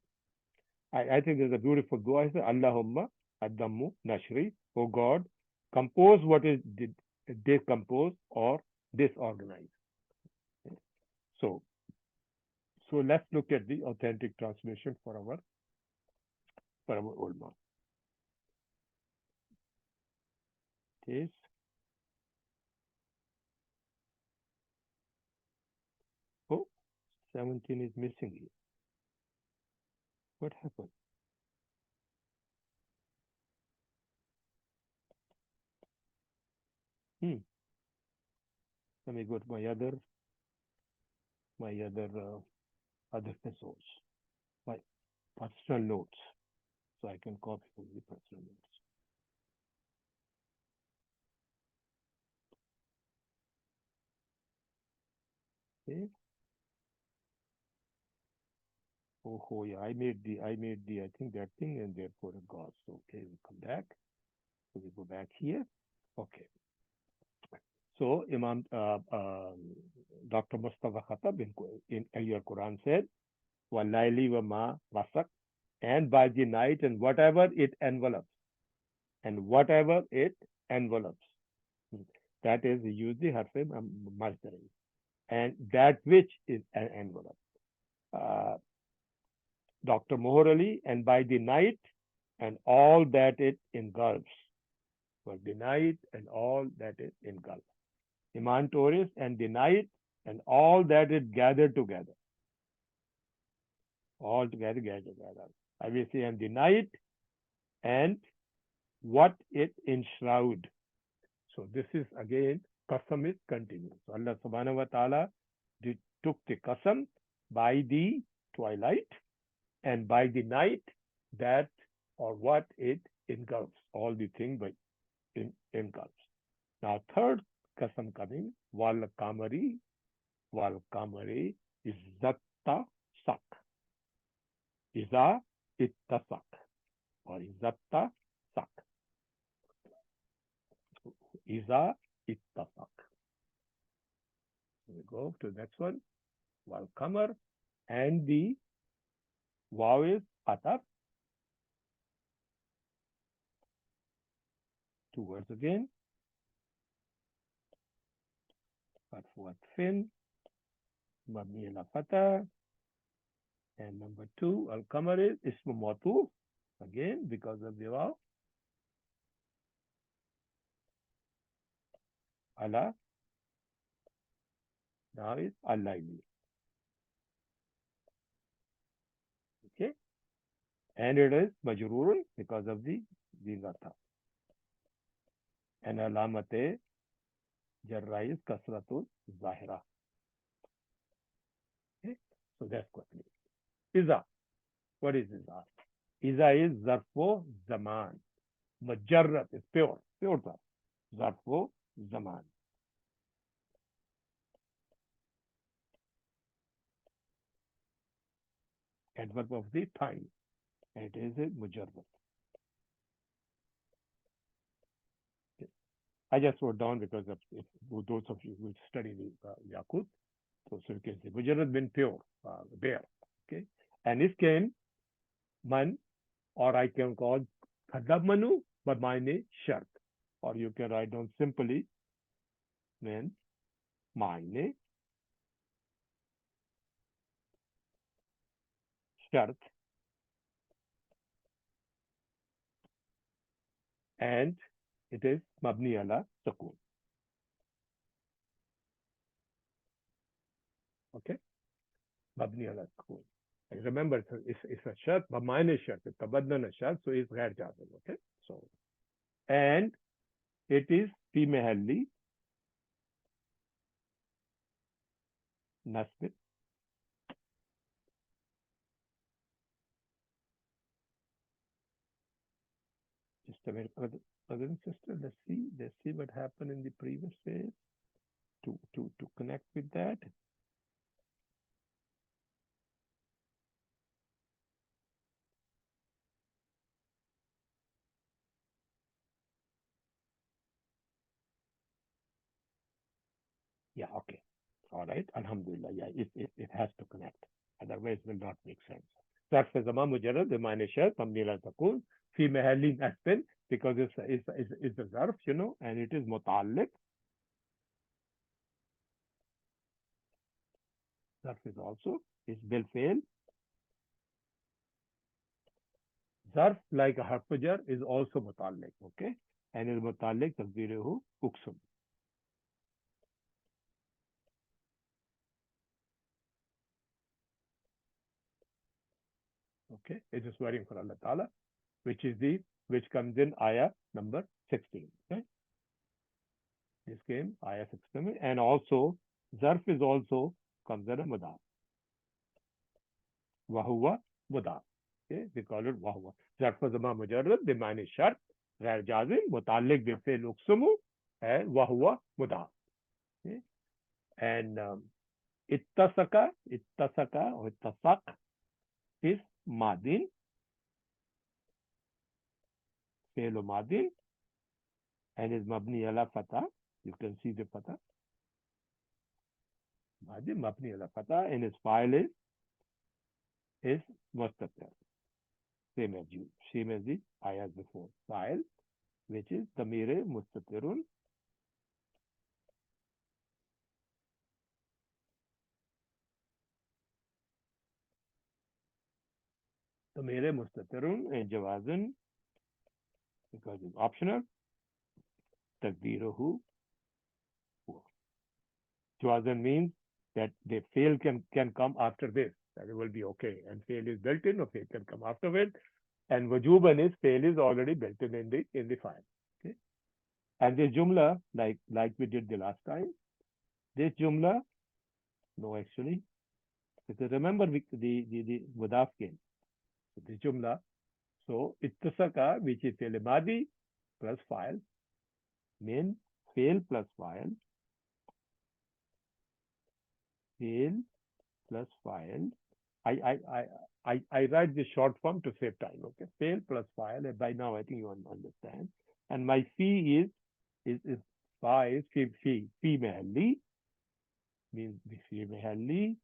I think there's a beautiful dua. I say, Allahumma adammu nashri, O God, compose what is decomposed or disorganized. Okay. So so let's look at the authentic translation for our ulama. It is, oh, 17 is missing here. What happened? Hmm. Let me go to my other episodes, my personal notes, so I can copy from the personal notes. Okay. Oh, yeah, I think that thing, and therefore it goes. So, okay, we come back. So we go back here. Okay. So Imam Dr. Mustafa Khattab in your Quran said, "Wallaili wa ma wasak," and by the night and whatever it envelops, and whatever it envelopes. That is, use the harf masdari, and that which is an envelope. Uh, Dr. Mohar Ali, and by the night and all that it engulfs. For the night and all that it engulfs. Iman Torres, and the night and all that it gathered together. All together, gathered together. I will say, and the night and what it enshroud. So this is again, qasam is continuous. So Allah subhanahu wa ta'ala took the qasam by the twilight and by the night that or what it engulfs, all the thing by engulfs. Now third qasam coming, wal kamari is zatta sak. Iza ittasak or izatta sak. Iza ittasak. We go to the next one. Wal kamar, and the waw is ataf. Two words again. Fatfu atfin. Mabni ala fatah. And number two, al kamar is ismu mawtuf. Again, because of the waw. Ala. Now is al-layli. Okay. And it is majrurun because of the gatha. And alamate jarra is kasratul zahira. Okay. So that's quickly. Iza. What is Iza? Iza is zarfo zaman. Majarrat is pure. Pure zarfo zaman. Adverb of the time. It is a mujarrat. I just wrote down because of if those of you who study the Yaqut, so you can say mujarrat means pure, bare. Okay, and it can man, or I can call khadab but mine shart, or you can write down simply means mine shart, and it is mabni ala sukun. Okay, mabni ala sukun. Remember, it's a shart, but mine is shart. It's tabadna shart, so it's ghair jazim. Okay, so and it is fi mahalli nasb. Just a minute, brother and sister. Let's see what happened in the previous phase to connect with that. Yeah, okay. All right. Alhamdulillah. Yeah, it has to connect. Otherwise, it will not make sense. ظرف زمان مجرد بمعنى شرط مبني لا تكون في محل نصب because it's a ظرف, you know, and it is متعلق. ظرف is also is بالفعل. ظرف like a حرف جر is also متعلق, okay, and is متعلق تقديره أقسم. Okay, it is waiting for Allah Ta'ala, which comes in ayah number 16. Okay, this came ayah 16, and also zarf is also comes in a mudaf. Wahuwa mudaf. Okay, we call it wahuwa. Zarf zama mujarrad bimani shart ghair jazim mutaalliq bi fi'l uqsimu and wahuwa mudaf. Okay, and ittasaka or ittasaq is madin, fi'l madin, and is mabni ala fatah. You can see the fatah. Madin mabni ala fatah, and its file is mustatir. Same as the ayahs before. File, which is damir mustatirun. Damir mustatirun and jawazan, because it's optional. Takdiruhu. Jawazan means that the fail can come after this. That it will be okay. And fail is built in, or fail can come afterwards. And wajuban is fail is already built in the file. Okay. And this jumla, like we did the last time, this jumla, no, actually, because remember the mudaf came. So this jumla, so ittasaka, which is fail madi plus file, mean fail plus file, fail plus file. I write the short form to save time. Okay, fail plus file. By now, I think you understand. And my fee is fa is fee mahalli, means fee mahalli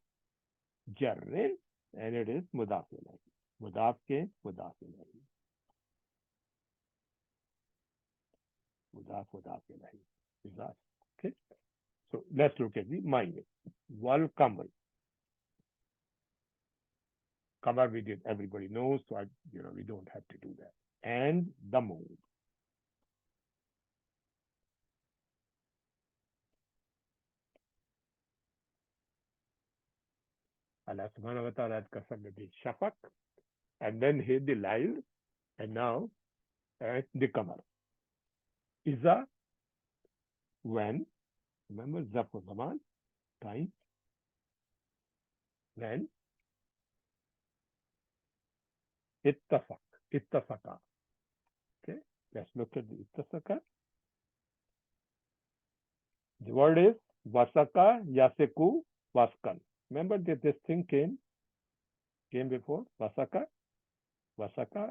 jarrin, and it is mudaf ilayhi. Mudaf ke mudaf ilayhi. Mudaf ilayhi. Mudaf. Okay. So let's look at the mind. Wal kamar. Kamar we did. Everybody knows, so we don't have to do that. And the moon. Allah subhanahu wa ta'ala had qasamed the shafaq, and then hid the layl, and now the qamar. Iza, when, remember, zafu zaman, time, when, ittafaqa. Okay, let's look at the ittafaqa. The word is wasaka, yaseku, waskan. Remember that this thing came before, wasaka,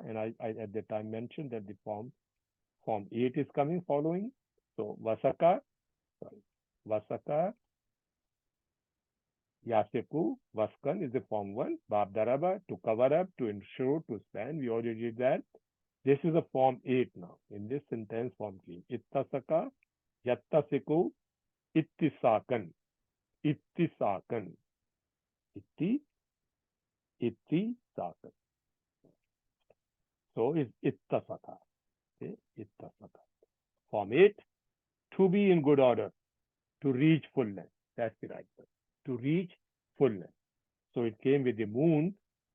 and I at the time mentioned that the form 8 is coming following. So wasaka, yaseku, waskan is the form 1. Bab daraba, to cover up, to ensure, to span. We already did that. This is a form 8 now. In this sentence, form 3. Ittasaka, yattasiku, ittisakan. Ittisakan. Ittisakan. So is ittasaka. Okay? Ittasaka. Form 8, to be in good order, to reach fullness. That's the right word. To reach fullness. So it came with the moon.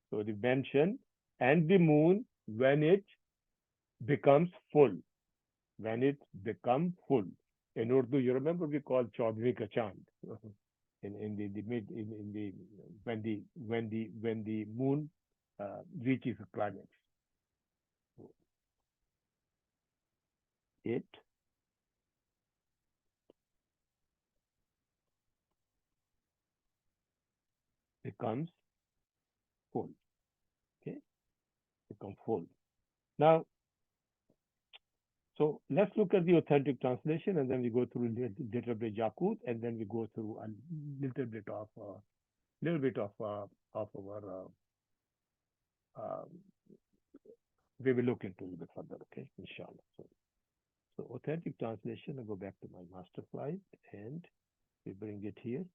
So the mention and the moon when it becomes full. When it becomes full. In Urdu, you remember we call Chaudhry ka Chand. in the mid in the when the moon reaches a climax. It becomes full. Okay, become full. Now, so let's look at the authentic translation, and then we go through little bit Yakut, and then we go through a little bit of our um, we will look into a little bit further. Okay, inshallah. So authentic translation. I go back to my master slide, and we bring it here.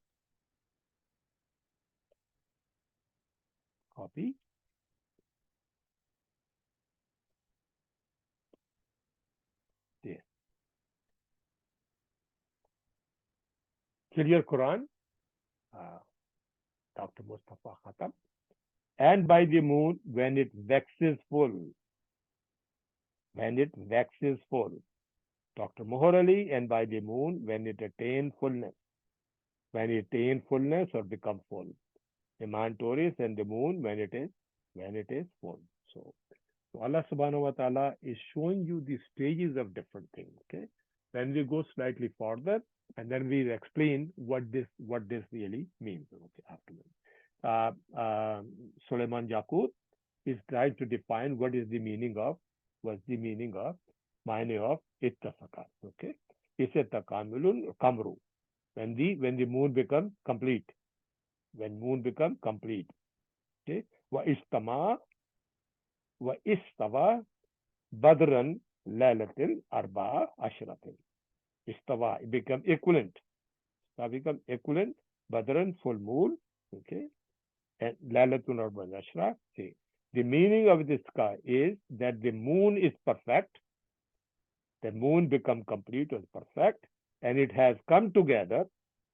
Copy. There. Clear Quran. Dr. Mustafa Khatam. And by the moon when it waxes full. When it waxes full. Dr. Mohar Ali, and by the moon when it attains fullness. When it attains fullness or become full. Iman Taurus, and the moon when it is full. So Allah subhanahu wa ta'ala is showing you the stages of different things. Okay. Then we go slightly further, and then we explain what this really means. Okay, afterwards. Suleiman Yaqut is trying to define what's the meaning of mine of ittafaqa. Okay. It's a takamulun kamru. When the moon becomes complete. When moon becomes complete. Okay. Wa istawa badran lailatil arba'a ashratin. Istawa, it become equivalent. Become equivalent. Badran, full moon. Okay. And lailatul arba'a ashra. See, the meaning of this sky is that the moon is perfect. The moon become complete or perfect, and it has come together.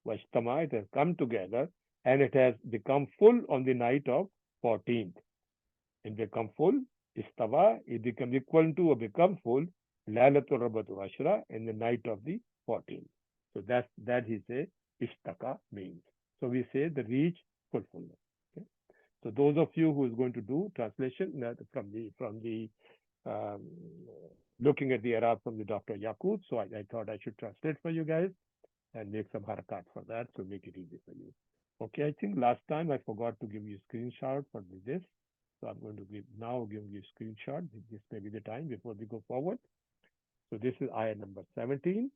Vashtama, it has come together, and it has become full on the night of 14th. It become full. Istawa, it become equal to or become full. Lailatul Rabatul Ashra, in the night of the 14th. So that he say Ishtaka means. So we say the reach fulfillment. Okay? So those of you who is going to do translation from the um, looking at the Arab from the Dr. Yaqut, so I thought I should translate for you guys and make some harakat for that, so make it easy for you. Okay, I think last time I forgot to give you a screenshot for this. So I'm going to give you a screenshot. This may be the time before we go forward. So this is ayah number 17.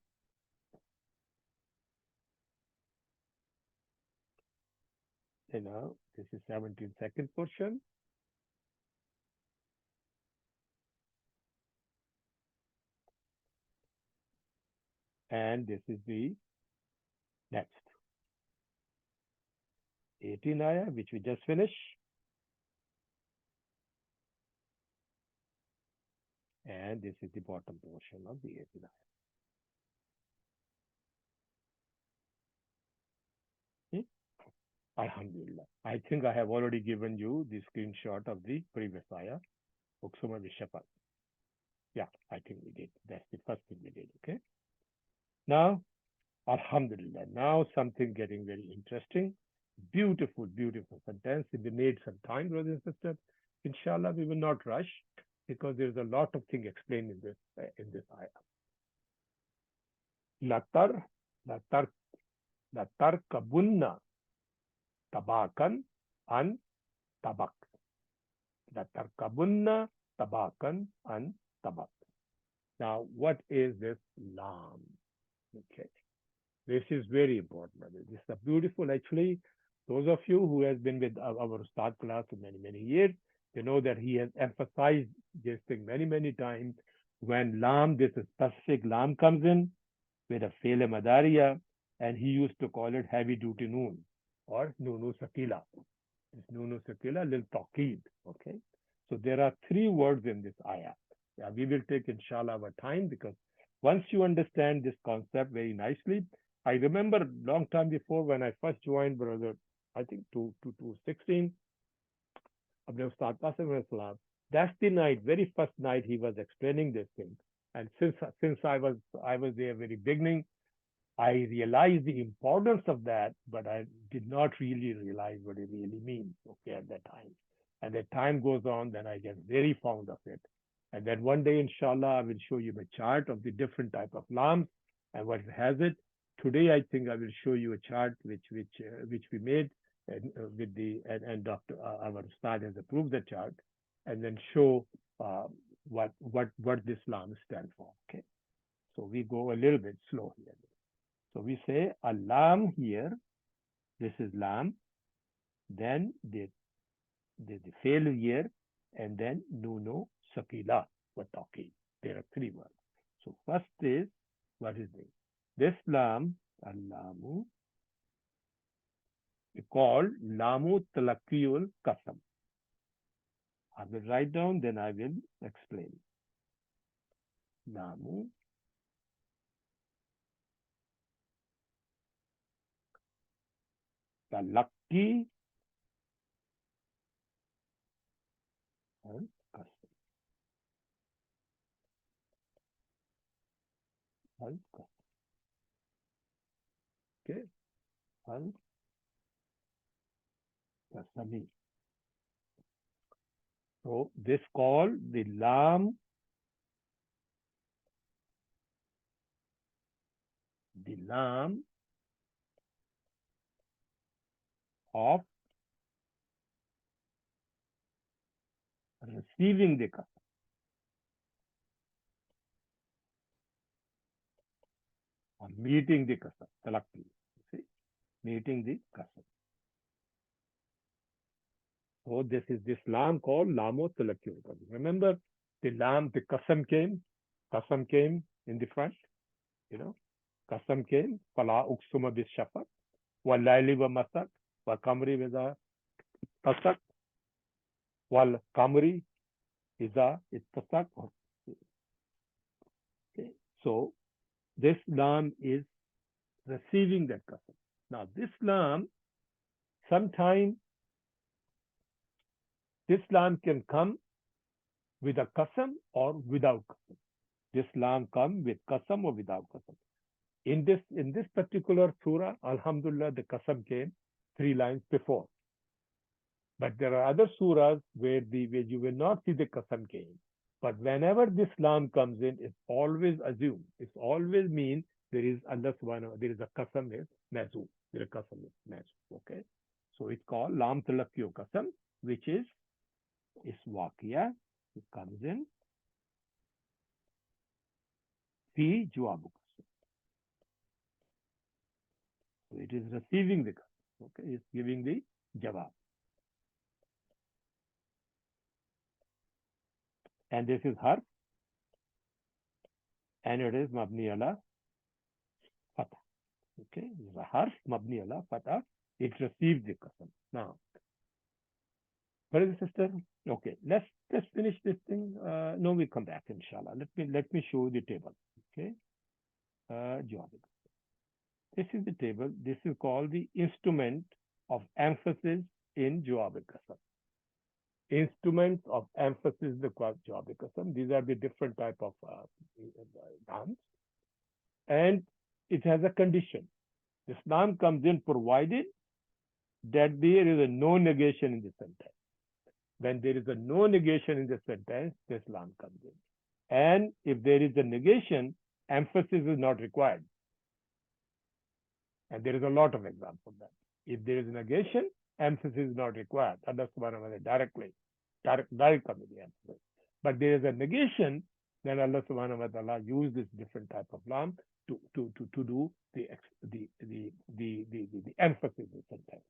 And now this is 17 second portion. And this is the next 18 ayah, which we just finished. And this is the bottom portion of the 18 ayah. Alhamdulillah. I think I have already given you the screenshot of the previous ayah. Uksuma Vishapa. Yeah, I think we did. That's the first thing we did. Okay. Now, Alhamdulillah. Now something getting very interesting. Beautiful, beautiful sentence. If we need some time, brothers and sisters, inshallah, we will not rush because there's a lot of things explained in this ayah. Latar kabunna tabakan an tabak. Latar kabunna tabakan an tabak. Now, what is this lam? Okay. This is very important. This is a beautiful, actually, those of you who has been with our Ustad class for many, many years, you know that he has emphasized this thing many, many times. When lam, this specific lam comes in with a fele madariya, and he used to call it heavy duty noon or nunu sakila. This nunu sakila, lil taqid. Okay. So there are three words in this ayah. Yeah, we will take inshallah our time because once you understand this concept very nicely, I remember a long time before when I first joined, brother, I think 2016, that's the night, very first night he was explaining this thing. And since I was there very beginning, I realized the importance of that, but I did not really realize what it really means, okay, at that time. And as time goes on, then I get very fond of it. And then one day, inshallah, I will show you a chart of the different type of lamps and what has it. Today, I think I will show you a chart which we made with the and Dr. Our Ustad has approved the chart, and then show uh, what this lamp stands for. Okay, so we go a little bit slow here. So we say a lam here. This is lam. Then the fail here, and then nuno sakila wataki. There are three words. So first is what is this? This lam, alamu, we call lamu talakiyul kasam. I will write down, then I will explain. Lamu talaki and kasam. And kasam. Okay, and kasami. So this called the lam, of receiving the kasam. Or meeting the kasam. Talaki. See, meeting the kasam. So this is this lam called lamo talaki. Remember the lam, the kasam came in the front, you know. Kasam came, fala uksuma bis shafaq, wal layli wa masak, wa kamri viza tasak, wal kamri iza ittasak. Okay. So this lam is receiving that kasam. Now this lam, sometimes this lam can come with a kasam or without kasam. This lam come with kasam or without kasam. In this particular surah, alhamdulillah, the kasam came 3 lines before. But there are other surahs where you will not see the kasam came. But whenever this lam comes in, it's always assumed. It's always mean there is Allah subhanahu, there is a kasam is mazu. There is a kasam is mazu. Okay. So it's called lam talakyo kasam, which is waqiya. It comes in fi jawabu kasam. So it is receiving the kasam. Okay. It's giving the jawab. And this is harf, and it is mabni ala fatah. Okay, this is a harf mabni ala fatah. It receives the kasam. Now, brothers and sisters, okay, let's finish this thing. No, we come back, inshallah. Let me show you the table. Okay, this is the table. This is called the instrument of emphasis in jawab kasam. Instruments of emphasis the jawab kasam. These are the different type of nouns, and it has a condition. This noun comes in provided that there is a no negation in the sentence. When there is a no negation in the sentence, this noun comes in. And if there is a negation, emphasis is not required. And there is a lot of examples of that. If there is a negation, emphasis is not required. Allah subhanahu wa ta'ala directly comes with the emphasis. But there is a negation, then Allah subhanahu wa ta'ala uses this different type of lam to do the emphasis in the sentence.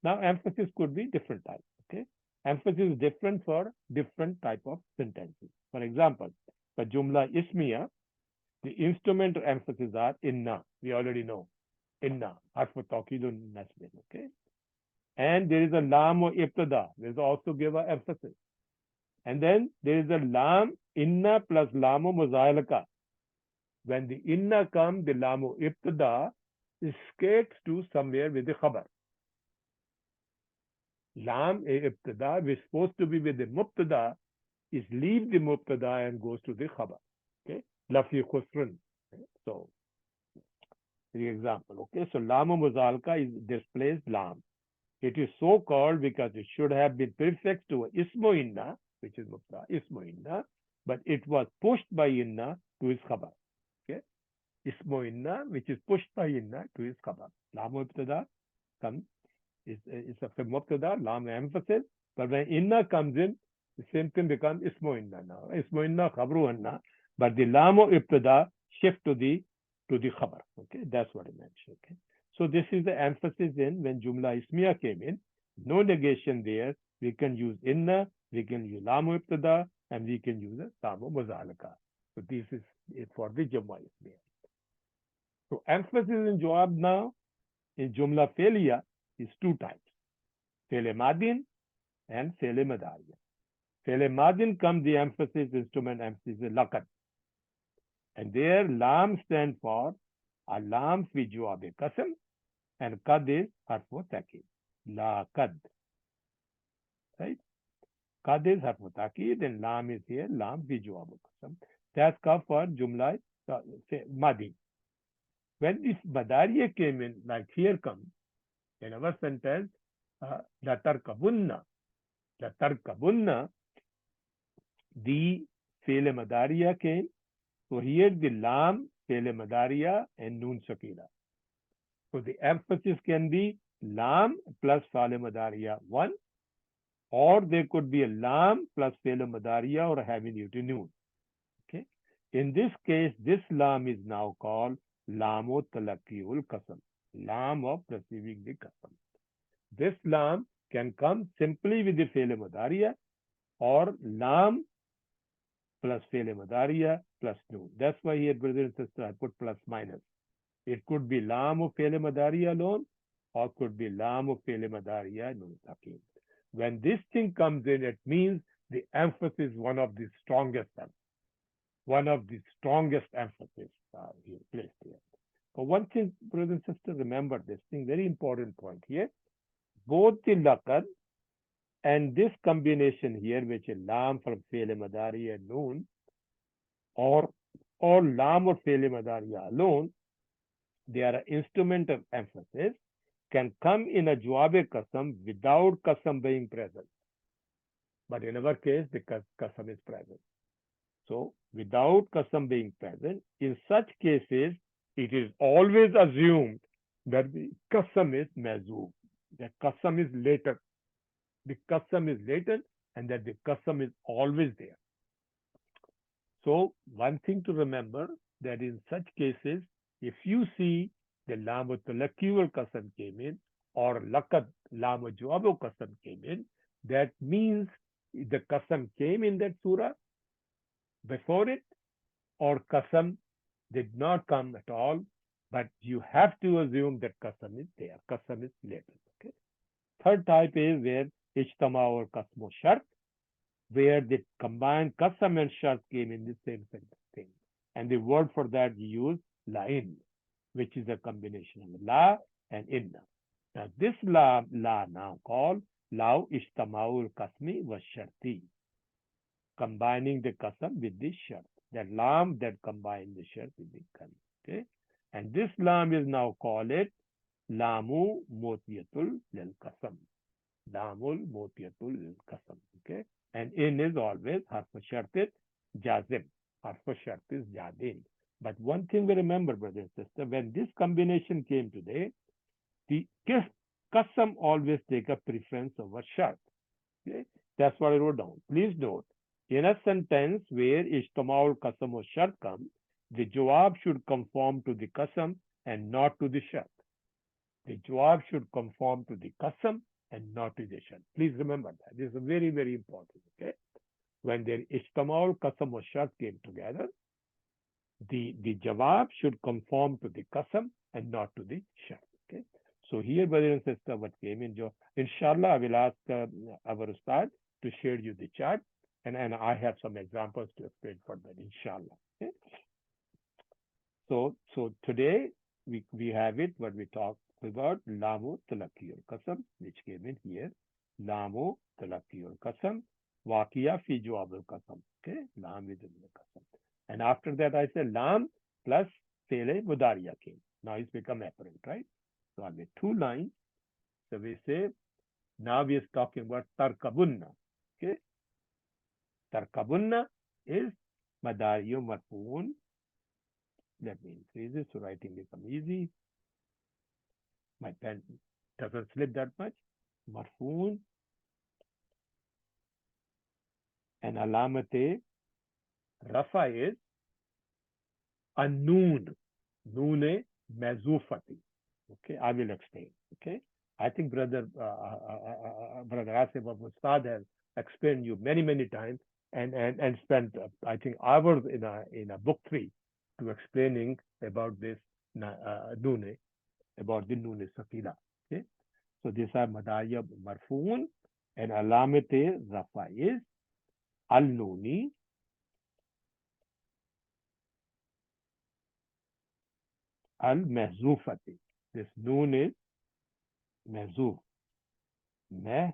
Now emphasis could be different types. Okay, emphasis is different for different type of sentences. For example, for jumla ismiya, the instrument of emphasis are inna. We already know inna, harfu tawkidun nasbin. Okay, and there is a lam or ibtada. There is also give a emphasis, and then there is a lam inna plus lamu muzayalaka. When the inna comes, the lamu ibtada escapes to somewhere with the khabar. Lam ibtada, which is supposed to be with the mubtada, is leave the mubtada and goes to the khabar. Okay, lafi khusrun. So The example. Okay, so Lamu Muzalka is displaced lam. It is so called because it should have been prefixed to ismu inna, which is mubtada, ismu inna, but it was pushed by inna to its khabar. Okay, ismu inna, which is pushed by inna to its khabar. Lamu ibtada comes is a mubtada, lam emphasis, but when inna comes in, the same thing becomes ismu inna now. Ismu inna khabru inna, but the lamu ibtada shift to the khabar. Okay, that's what I mentioned. Okay, so this is the emphasis in when jumla ismiya came in. No negation there. We can use inna, we can use lamu ibtada, and we can use a lamu muzalaka. So this is it for the jumla ismiya. So emphasis in jawab now in jumla failure is two types: Fele madin and Fele madariya. Fele madin comes the emphasis, instrument emphasis is laqad. And there lam stands for a lam fi jawab qasam and qad is harfu ta'kid. La qad. Right? Qad is harfu ta'kid and lam is here, lam fi jawab qasam. That's called for jumla madi. When this madariya came in, like here comes, in our sentence, la tarkabunna, the Fele Madariya came. So here the Lam, Fele Madariya, and Noon Sakila. So the emphasis can be Lam plus Fele Madariya 1, or there could be a Lam plus Fele Madariya or having you to Noon. Okay. In this case, this Lam is now called Lamo Talakiul Qasam, Lam of receiving the Qasam. This Lam can come simply with the Fele Madariya or Lam plus Fele Madariya plus Noon. That's why here, brother and sister, I put plus minus. It could be Lam of Fele Madariya alone, or could be Lam of Fele Madariya Noon Takim. When this thing comes in, it means the emphasis is one of the strongest emphasis here, placed here. But one thing, brother and sister, remember this thing, very important point here. Both the laqad and this combination here, which is lam from Fele Madariya and Noon, or lam or Fele Madariya alone, they are an instrument of emphasis, can come in a Jawab Qasam without Qasam being present. But in our case, the Qasam is present. So, without Qasam being present, in such cases, it is always assumed that the Qasam is Mazoob. The Qasam is later. The Qasam is later, and that the Qasam is always there. So, one thing to remember that in such cases, if you see the Lamu Talakkiul Qasam came in, or Laqad Lamu Jawabu Qasam came in, that means the Qasam came in that surah before it, or Qasam did not come at all, but you have to assume that Qasam is there. Qasam is later. Okay. Third type is where Ijtama or Qasmu Shart, where the combined Qasam and Shart came in the same thing. And the word for that you use La'in, which is a combination of La and Inna. Now this La now called Lao Ijtama'ul Qasmi was Sharti, combining the Qasam with the Shart. That Lam that combined the Shart with the Qasam. Okay. And this Lam is now called it Lamu Motiyatul Lil Qasam. Lamul Motiyatul Lil Qasam. Okay. And in is always Harfa Shartit Jazim. Harfa Shart is Jadin. But one thing we remember, brother and sister, when this combination came today, the Qasam always take a preference over Shart. Okay. That's what I wrote down. Please note, in a sentence where Ijtama'ul Qasam or Shart comes, the Jawab should conform to the Qasam and not to the Shart. The Jawab should conform to the Qasam and not to the Shart. Please remember that. This is very, very important. Okay. When the Ijtama'ul Qasam or Shart came together, the Jawab should conform to the Qasam and not to the Shart. Okay. So here, brother and sister, what came in, inshallah, I will ask our Ustad to share you the chart, and I have some examples to explain for that, inshallah. Okay. So today we have it, what we talked about, Lamu Talakkiul Qasam, which came in here. Lamu Talakkiul Qasam, Waqiya fi Jawabul Qasam. Okay, Lam is in the Qasam. And after that, I said Lam plus Fele Mudariya came. Now it's become apparent, right? So on the 2 lines, so we say, now we are talking about tarkabunna. Okay? Tarkabunna is madariyo marfuun. Let me increase it so writing becomes easy. My pen doesn't slip that much. Marfoon and alamate rafa is a noon. Noone mazufati. Okay, I will explain. Okay, I think brother Asif of Ustad has explained you many times and spent I think hours in a book 3 to explaining about this noone, about the noone sakila. Okay, so these are madaya marfoon and alamate rafa is al nooni al mahzufati. This noon is mahzuf. Mahzufati.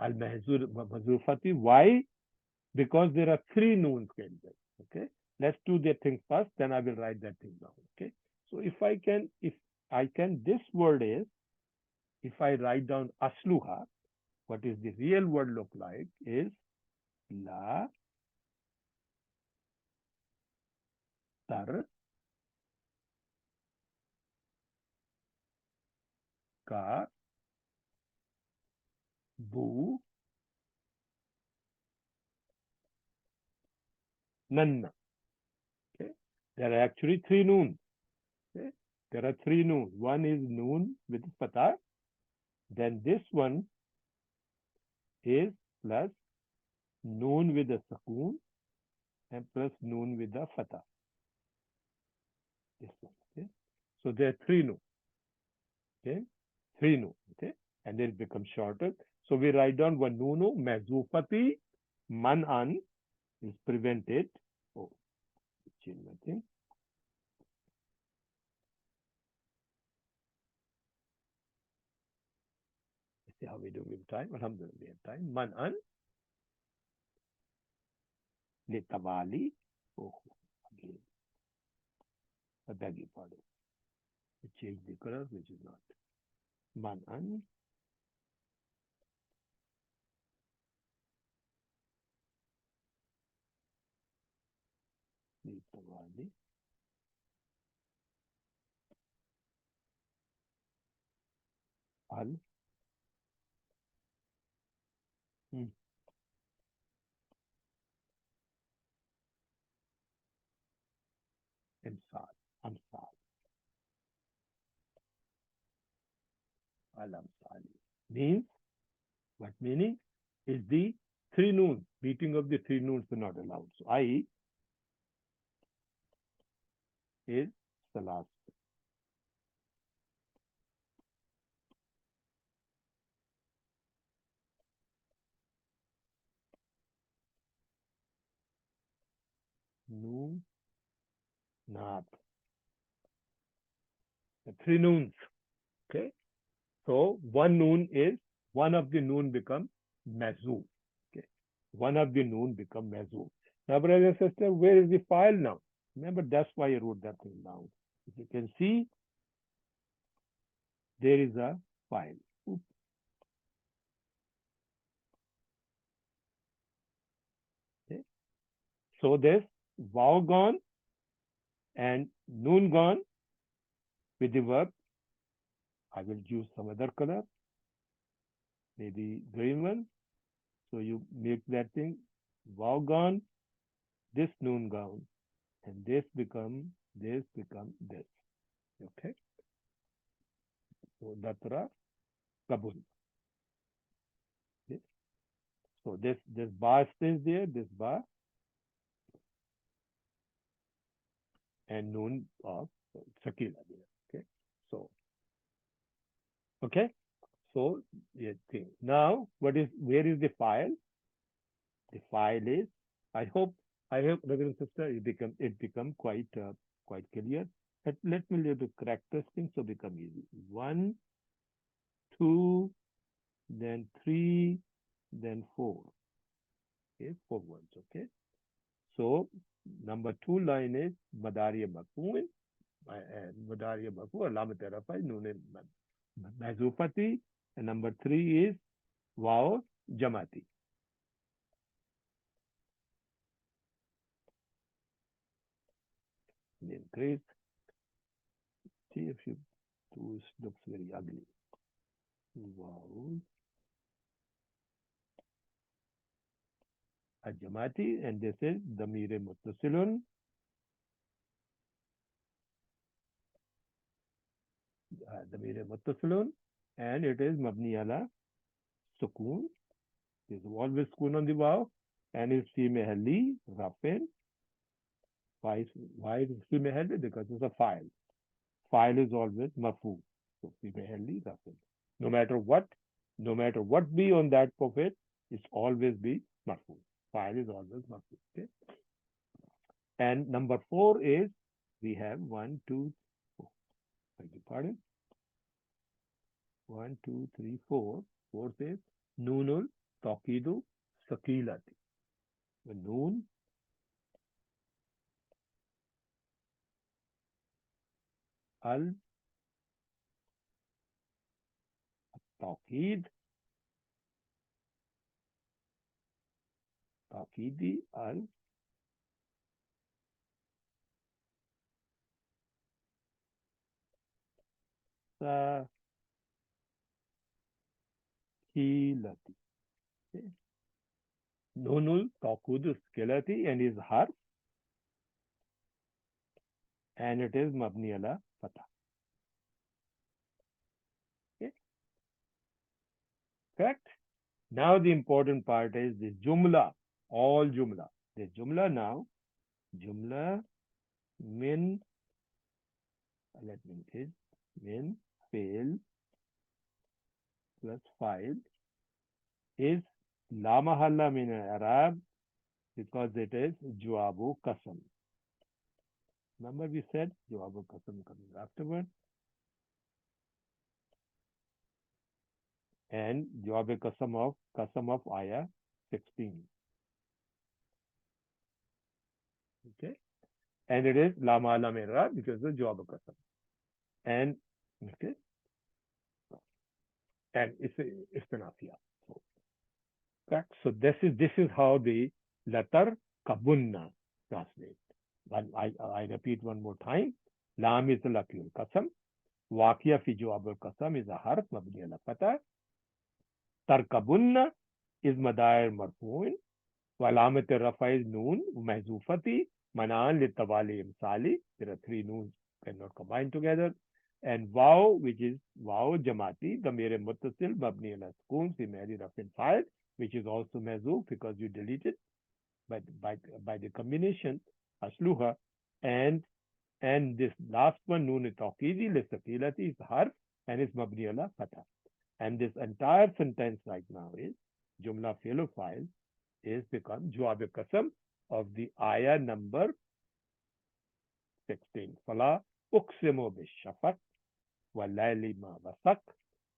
Al mahzufati. Why? Because there are 3 noons in there. Okay. Let's do the thing first, then I will write that thing down. Okay. So if I can, this word is, if I write down asluha, what is the real word look like is la tar ka bu nanna. Okay. There are actually 3 noons. Okay. There are 3 noon. One is noon with fatah. Then this one is plus noon with a sakoon and plus noon with a fatah. This one. Okay. So there are 3 noon. Okay. 3 noon. Okay. And then it becomes shorter. So we write down one noonu mazufati man'an is prevented. Oh, change my thing. Let's see how we do with time. Alhamdulillah, we have time. Man'an litawali. Oh, again. I beg your pardon. We change the color, which is not. Man'an litawali. Al Imsal. Amsal. Al Amsali. Means, what meaning? Is the 3 noons. Beating of the 3 noons are not allowed. So I is the last. Noon. Not. The 3 noons. Okay. So one noon is, one of the noon become mazoo. Okay. One of the noon become mazoo. Now, brothers and sisters, where is the file now? Remember, that's why I wrote that thing down. If you can see, there is a file. Oops. Okay. So there's wow gone and noon gone with the verb. I will use some other color, maybe green one. So you make that thing wow gone, this noon gone, and this become this. Okay. So datra kabul. Okay. So this bar stays there, this bar, and noon of sakila there. Okay. So okay. So yeah, thing. Now where is the file? The file is, I hope, brother and sister, it become quite clear. Let me do characters thing so become easy. 1, 2, then 3, then 4. Okay, 4 words. Okay. So Number 2 line is Madari Marfu'in, and Madari Marfu, Alamat Rafai, Nun Mazufati, and number 3 is Wao Jamati. Increase. See if you do, looks very ugly. Wow. Jamati, and this is Damir Muttasilun. Damir Muttasilun, and it is Mabni ala Sukun. There's always Sukun on the Waw, and it's Fi Mehalli, Rafin. Why is Fi Mehalli? Because it's a file. File is always Marfu. So Fi Mehalli, Rafin. No matter what be on that prophet, it's always be Marfu. File is always Marfu. Okay. And number 4 is, we have 1, 2, 4. Beg your pardon. 1, 2, 3, 4. 4 says Noonul Taqidu Sakilati. The Noon al Taqid Taqidi al Sakilati. Okay. Noonul Taqudu Sakilati, and is harf, and it is Mabni ala Fatah. Okay. Correct? Now the important part is this Jumla, all Jumla. This Jumla now, Jumla min, let me say, min fail plus file is La Mahalla min Arab, because it is Jawabu Qasam. Remember we said Jawabu Qasam comes afterward. And Jawab Qasam of Ayah 16. Okay. And it is Lama Ala Mera because of Jawab Qasam. And okay. And it's Istinafiya. Correct. So this is how the letter Kabunna translate. I repeat one more time. Lam is the Lakul Qasam. Waqiya fi Jawab Qasam is a harf mabni ala fatah. Tarkabunna is Madair Marfu'in. Walamat Rafa is Noon, Mahzufati, Manan Litawali Imsali. There are 3 noons cannot combine together. And Waw, which is Waw Jamati, the Mere Muttasil, Mabni ala Sukun, Simari Rafin Fayed, which is also Mahzuf because you delete it by the combination, Asluha, and this last one, Noon Tawqidi, Lisakilati is harf and is Mabni ala Fatah. And this entire sentence right now is Jumla Fi'l Fa'il is become Jawab Qasam of the ayah number 16. Fala uqsimu bishafaq wal layli ma wasaq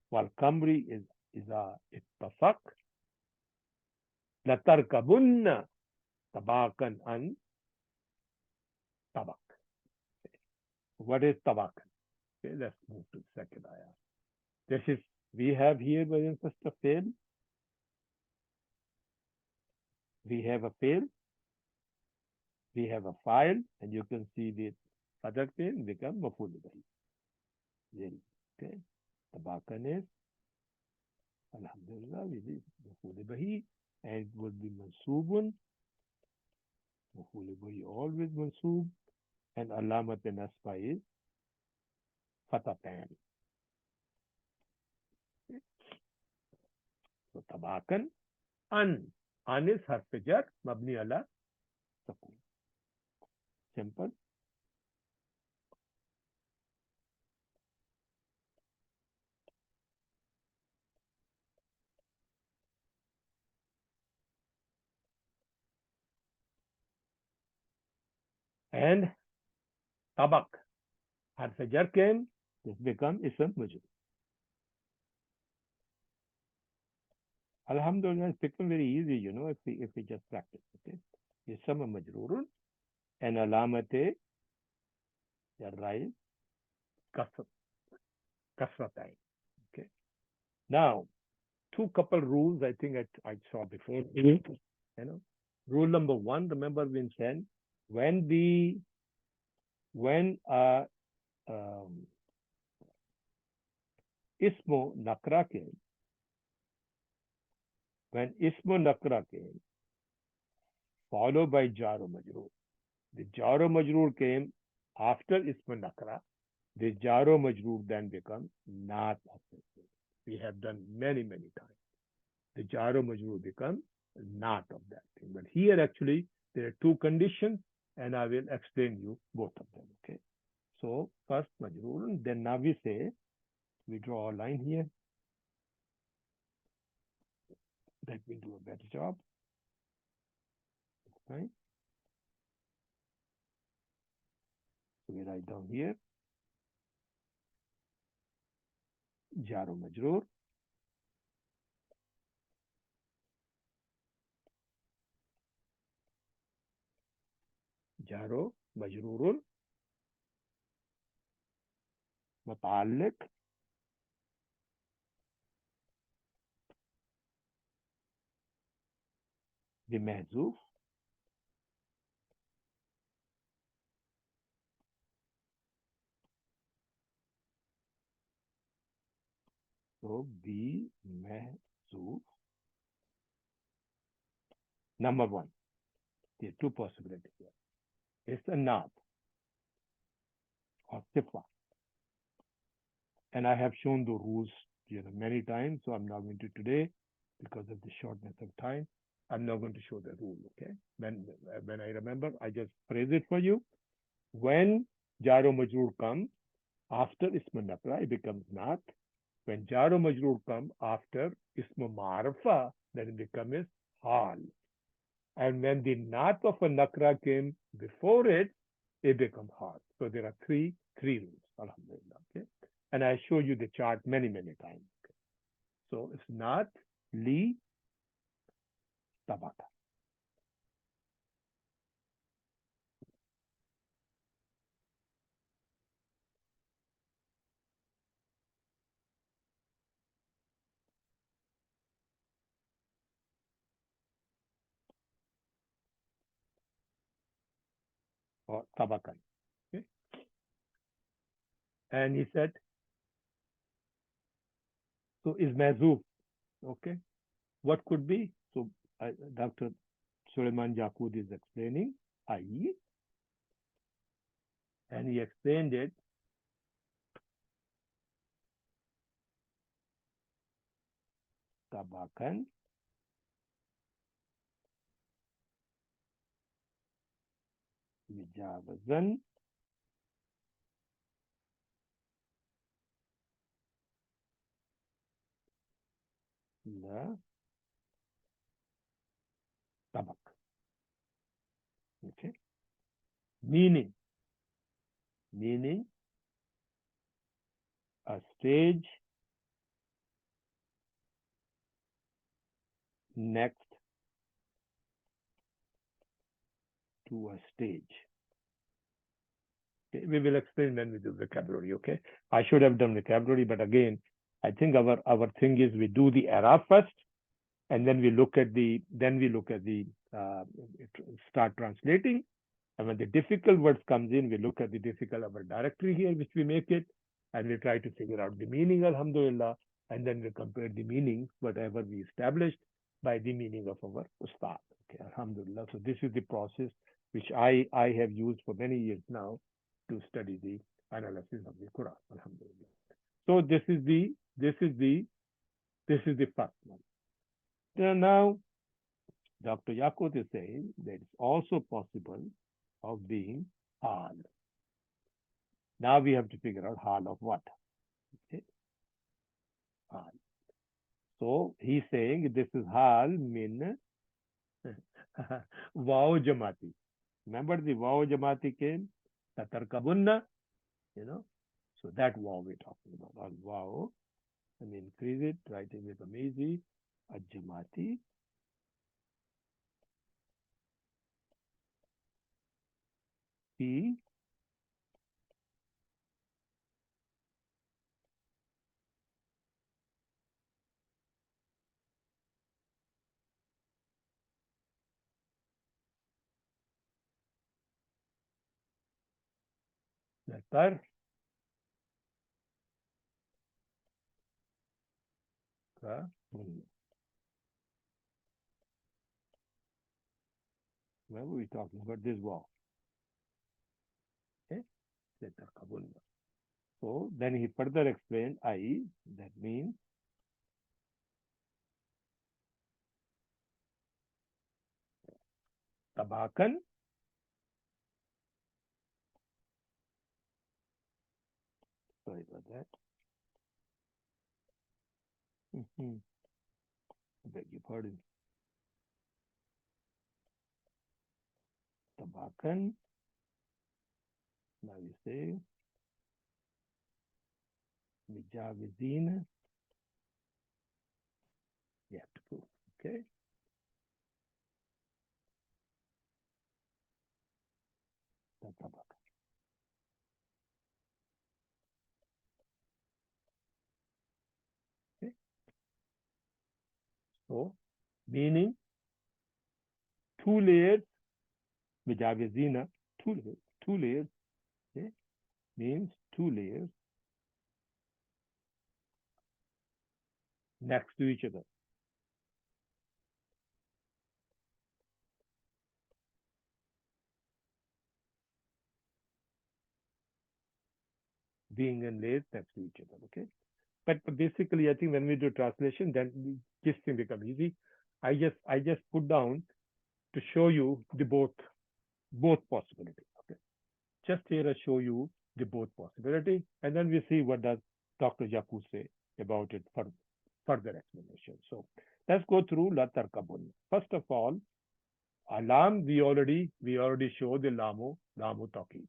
wal qamri iza ittasaq latarkabunna tabakan an tabak. What is tabakan? Okay, let's move to the second ayah. This is, we have here, brothers and sisters, fail. We have a fail. We have a file, and you can see the other fail become maful bihi. Okay. Tabakan is, alhamdulillah, we did maful bihi, and it will be mansubun. Maful bihi always mansub, and alamat nasba is fatatan. Okay. So tabakan, an is harf jar, mabni ala sukun. Simple. And tabak, harf jar came, this become ism majrur. Alhamdulillah, it's become very easy, if we just practice. Okay. Ism majrurun, and alamate rise kasratain. Okay. Now, two couple rules I think I saw before. You know, rule number one. Remember, we said when the when um, ismo nakra came, when ismo nakra came, followed by jaro majroor. The jaro majroor came after ismo nakra. The jaro majroor then becomes not operative. We have done many times. The jaro majroor becomes not of that thing. But here actually there are two conditions, and I will explain you both of them. Okay. So first majroor, then now we draw a line here. That will do a better job. Right. So we write down here jaro majroor. jaro majroorun mutaalliq بمحذوف so بمحذوف. Number one, there are two possibilities here. It's a naat or sifa. And I have shown the rules many times, so I'm not going to today because of the shortness of time. I'm not going to show the rule, okay? When I remember, I just phrase it for you. When jaro majroor comes after ism nakra, it becomes naat. When jaro majroor comes after ism ma'arifa, then it becomes hal. And when the naat of a nakra came before it, it becomes hal. So there are three rules, alhamdulillah, okay? And I show you the chart many times. Okay? So it's not li tabaka. Or tabakan. Okay? And he said, so is mazoof. Okay? What could be? So Dr. Suleiman Yaqub is explaining, i.e., and he explained it tabakan mijabazan la tabak. Okay? Meaning a stage next to a stage. Okay? We will explain when we do vocabulary, okay? I should have done vocabulary, but again, I think our thing is we do the Arab first, and then we look at the start translating. And when the difficult words comes in, we look at the difficult our directory here, which we make it, and we try to figure out the meaning, alhamdulillah, and then we compare the meaning, whatever we established, by the meaning of our ustad. Okay, alhamdulillah. So this is the process which I have used for many years now to study the analysis of the Quran, alhamdulillah. So this is the first one. Now, Dr. Yaqut is saying that it's also possible of being hal. Now we have to figure out hal of what? Okay. Hal. So he's saying this is hal min wow jamati. Remember the wow jamati came? Tatarkabunna, So that wow we're talking about. Al wow. And increase it, writing with amizi, ajamati. He latar kabunna. Where were we talking about this wow? Okay, latar kabunna. So then he further explained I, that means tabakan, sorry about that. I beg your pardon. Tabakan. Now you say mijawizin. You have to prove. Okay. Tabakan. Okay. So meaning two layers, mijawizina, two layers, okay, means two layers next to each other. Being in layers next to each other. Okay. But basically, I think when we do translation, then this thing becomes easy. I just put down to show you the both possibilities. Okay. Just here I show you the both possibility, and then we see what does Dr. Yaku say about it for further explanation. So let's go through la tarkabun. First of all, alam we already show the lamu taki.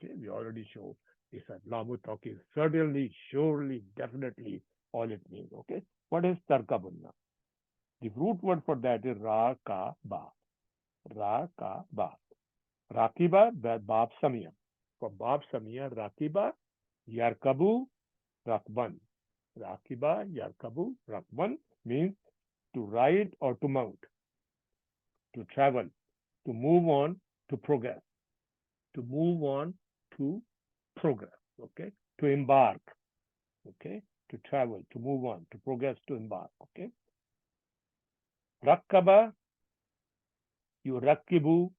Okay, we already show this lamu taki. Certainly, surely, definitely, all it means. Okay, what is tarkabunna? The root word for that is ra ka ba. Ra ka ba. Rakiba, Bab Samia. For Bab Samia, Rakiba, Yarkabu, Rakban. Rakiba, Yarkabu, Rakban means to ride or to mount, to travel, to move on, to progress, to move on, to progress, okay, to embark, okay, to travel, to move on, to progress, to embark, okay. Rakaba, you rakibu,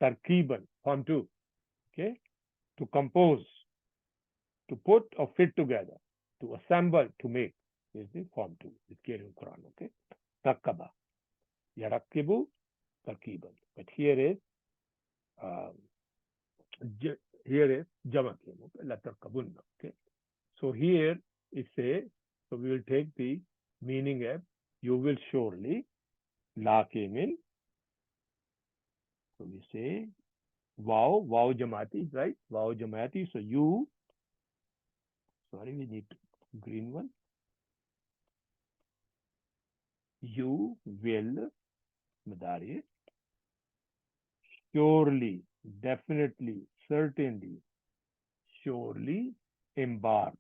tarkiban, form two, okay, to compose, to put or fit together, to assemble, to make. Is the form two. It's clear in Quran. Okay. Rakaba. Yarakibu, tarkiban. But here is um, here is jamakim. Okay. Latarkabunna. Okay. So here it says, so we will take the meaning of you will surely. La came in. So we say wow jamati, right? Wow jamati. So you, sorry, we need green one. You will, madari, surely, definitely, certainly, surely embark.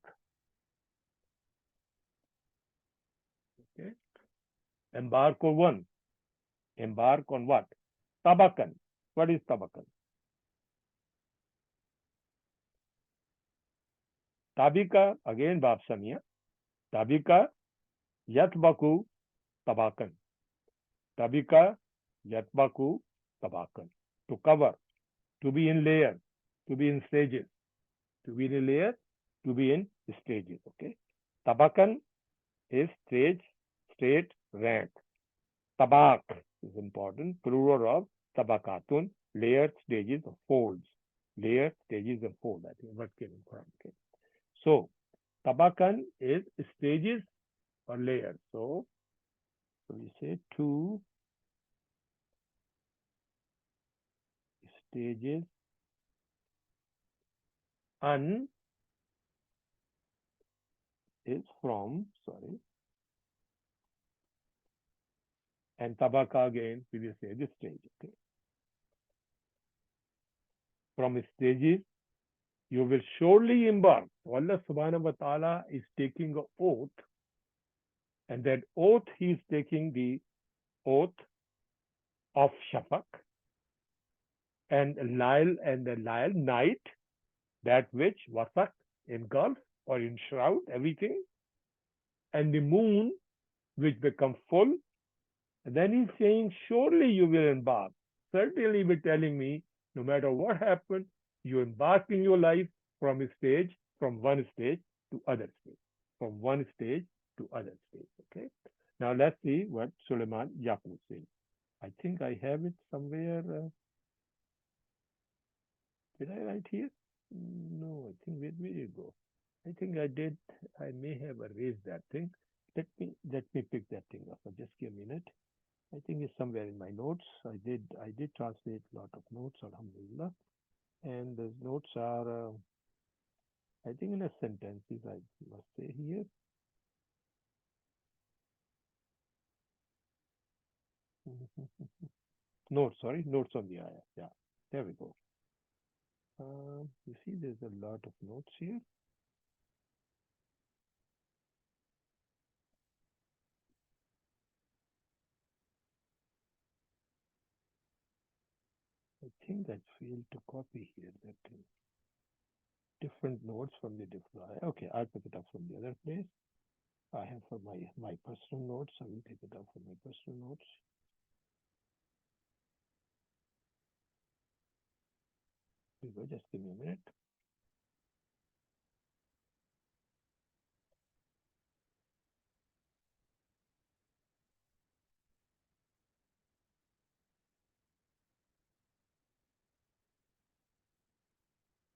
Okay. Embark on one. Embark on what? Tabakan. What is tabakan? Tabika, again Bab Samia. Tabika, yatbaku, tabakan. Tabika, yatbaku, tabakan. To cover, to be in layer, to be in stages. To be in a layer, to be in stages. Okay. Tabakan is state, rank. Tabak is important. Plural of tabakatun, layered stages of folds. Layered stages of fold. I think what came in Quran. Okay. So tabakan is stages or layers. So we say two stages. An is from, sorry. And tabaka again, we will say this stage. Okay. from stages, you will surely embark. So Allah subhanahu wa ta'ala is taking an oath, and that oath he is taking the oath of Shafaq and the Lyle night, that which Wasaq engulf or enshroud everything, and the moon which become full. And then he's saying, surely you will embark. Certainly be telling me, no matter what happens, you embark in your life from a stage, from one stage to other stage, from one stage to other stage. Okay. Now let's see what Suleiman Yaqub says. I think I have it somewhere. Did I write here? No, I think where did it go? I think I did. I may have erased that thing. Let me pick that thing up. Just give me a minute. I think it's somewhere in my notes. I did translate a lot of notes, alhamdulillah. And those notes are, I think, in a sentences, I must say here. Notes, sorry, notes on the ayah. Yeah, there we go. You see, there's a lot of notes here. I think I failed to copy here that different notes from the different ayah. Okay, I'll pick it up from the other place. I have for my personal notes. I will pick it up from my personal notes. Here we go. Just give me a minute.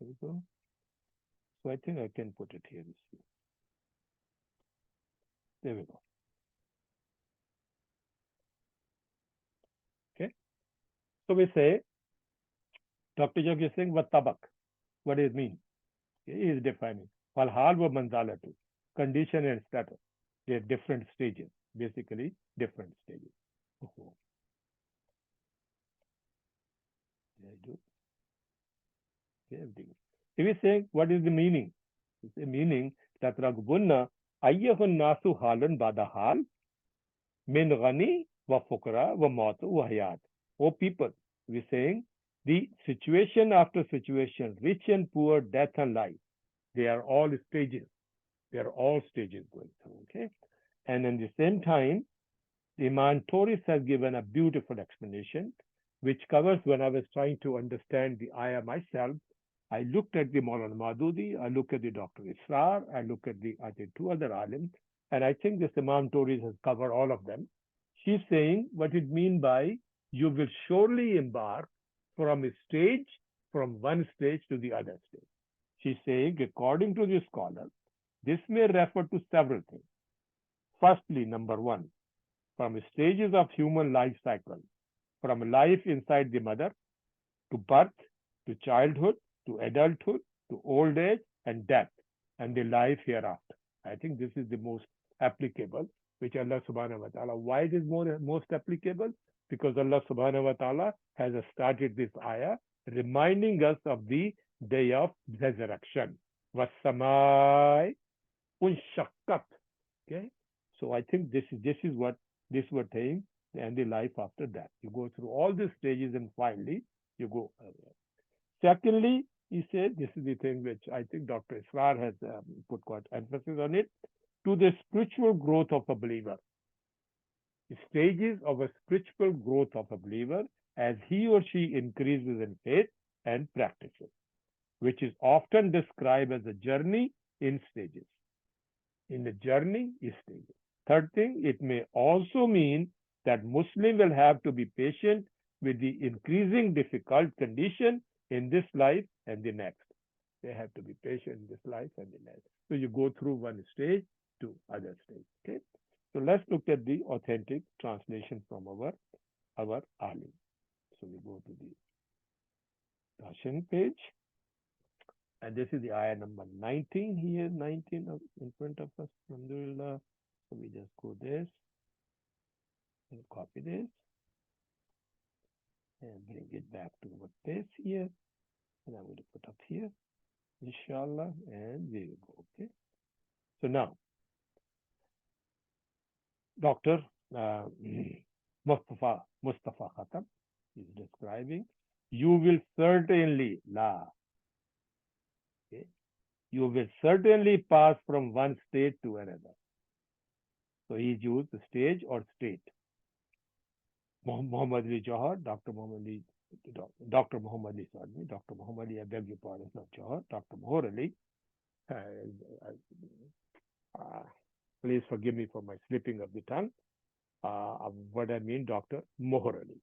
Here we go. So I think I can put it here. There we go. Okay. So we say, Dr. Jog is saying, what tabak? What does it mean? He is defining. Falhal wa manzalatu. Condition and status. They are different stages. Basically, different stages. Oh, yeah, I do. Okay, everything. He is saying, what is the meaning? The meaning that ragbunna ayyahun nasu halan bada hal min ghani wa fukra wa mautu wa hayat. Oh people, we're saying the situation after situation, rich and poor, death and life, they are all stages. They are all stages going through. Okay. And in the same time, the Imam Toris has given a beautiful explanation, which covers when I was trying to understand the ayah myself. I looked at the Maulana Madudi, I looked at the Dr. Israr, I looked at the two other alims, and I think this Imam Toris has covered all of them. She's saying what it means by you will surely embark from a stage, from one stage to the other stage. She's saying, according to the scholar, this may refer to several things. Firstly, number one, from stages of human life cycle, from life inside the mother to birth, to childhood, to adulthood, to old age and death, and the life hereafter. I think this is the most applicable, which Allah subhanahu wa ta'ala. Why it is most applicable? Because Allah subhanahu wa ta'ala has started this ayah reminding us of the day of resurrection. Wasamai unshaqqat. Okay, so I think this is what this were saying, and the life after that. You go through all these stages and finally you go. Secondly, he said, this is the thing which I think Dr. Israr has put quite emphasis on it, to the spiritual growth of a believer. The stages of a spiritual growth of a believer as he or she increases in faith and practices, which is often described as a journey in stages. In the journey is stages. Third thing, it may also mean that Muslim will have to be patient with the increasing difficult condition in this life and the next. They have to be patient in this life and the next. So you go through one stage to other stage. Okay. So let's look at the authentic translation from our alim. So we go to the Russian page. And this is the ayah number 19 here, 19 in front of us. Alhamdulillah. So we just go this and copy this and bring it back to what this here. And I'm going to put up here, inshallah, and there you go. Okay. So now, Dr. Uh, Mustafa Khatam is describing, you will certainly, la, okay, you will certainly pass from one state to another. So he used the stage or state. Muhammad Ali Johar, Dr. Muhammad Ali, Dr. Muhammad Ali, sorry, Dr. Muhammad Ali, I beg your pardon, not Johar, Dr. Muhammad Ali. Uh, uh, please forgive me for my slipping of the tongue. What I mean, Dr. Mohar Ali.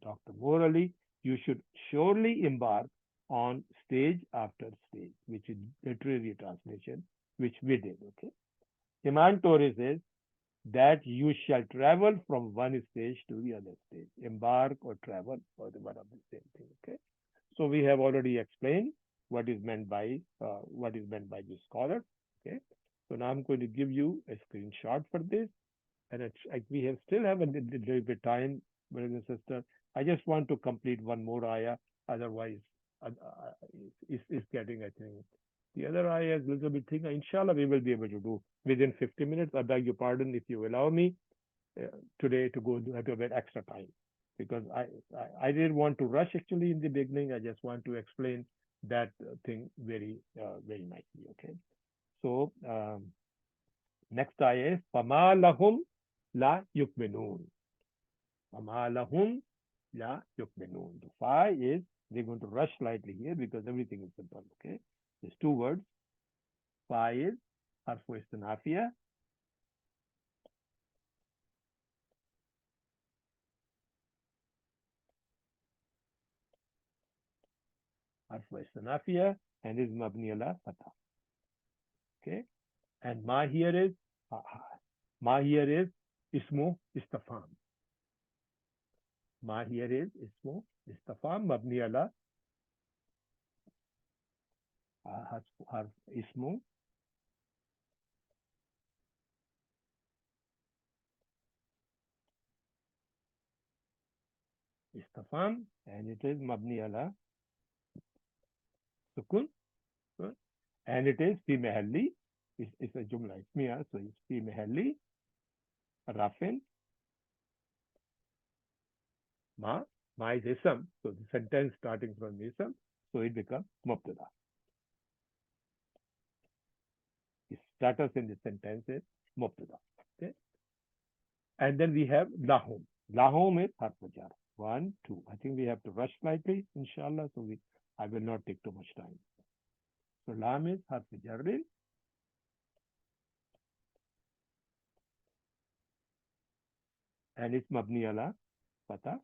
Dr. Mohar Ali, you should surely embark on stage after stage, which is literary translation, which we did. Okay. Iman Torres says that you shall travel from one stage to the other stage, embark or travel, or the one of the same thing. Okay. So we have already explained what is meant by the scholar. Okay. So now I'm going to give you a screenshot for this, and we have still have a little bit time, brothers and sisters. I just want to complete one more ayah, otherwise it's getting, I think, the other ayah is a little bit thing. Inshallah, we will be able to do within 50 minutes. I beg your pardon if you allow me today to go to a bit extra time, because I didn't want to rush actually in the beginning. I just want to explain that thing very nicely. Okay. So next ayah is فَمَا لَهُمْ لَا يُؤْمِنُونَ. فَمَا لَهُمْ لَا يُؤْمِنُونَ. The fa is, we're going to rush slightly here because everything is simple. Okay. There's two words. Fa is harfu istinafia. Harfu istinafia and is mabni ala fatha. Okay. And ma here is ismu istafam. Ma here is ismu istafam mabni ala harf ismu istafam, and it is mabni ala sukun, and it is fi mahalli. It's a jumla ismiya, so it's fi mahalli rafin ma. Ma is ism, so the sentence starting from ism, so it becomes mubtada. The status in the sentence is mubtada. Okay, and then we have lahum. Lahum is harf jar. 1, 2. I think we have to rush slightly, inshallah, so I will not take too much time. So lam is harf jarrin, and it's mabni ala fatha.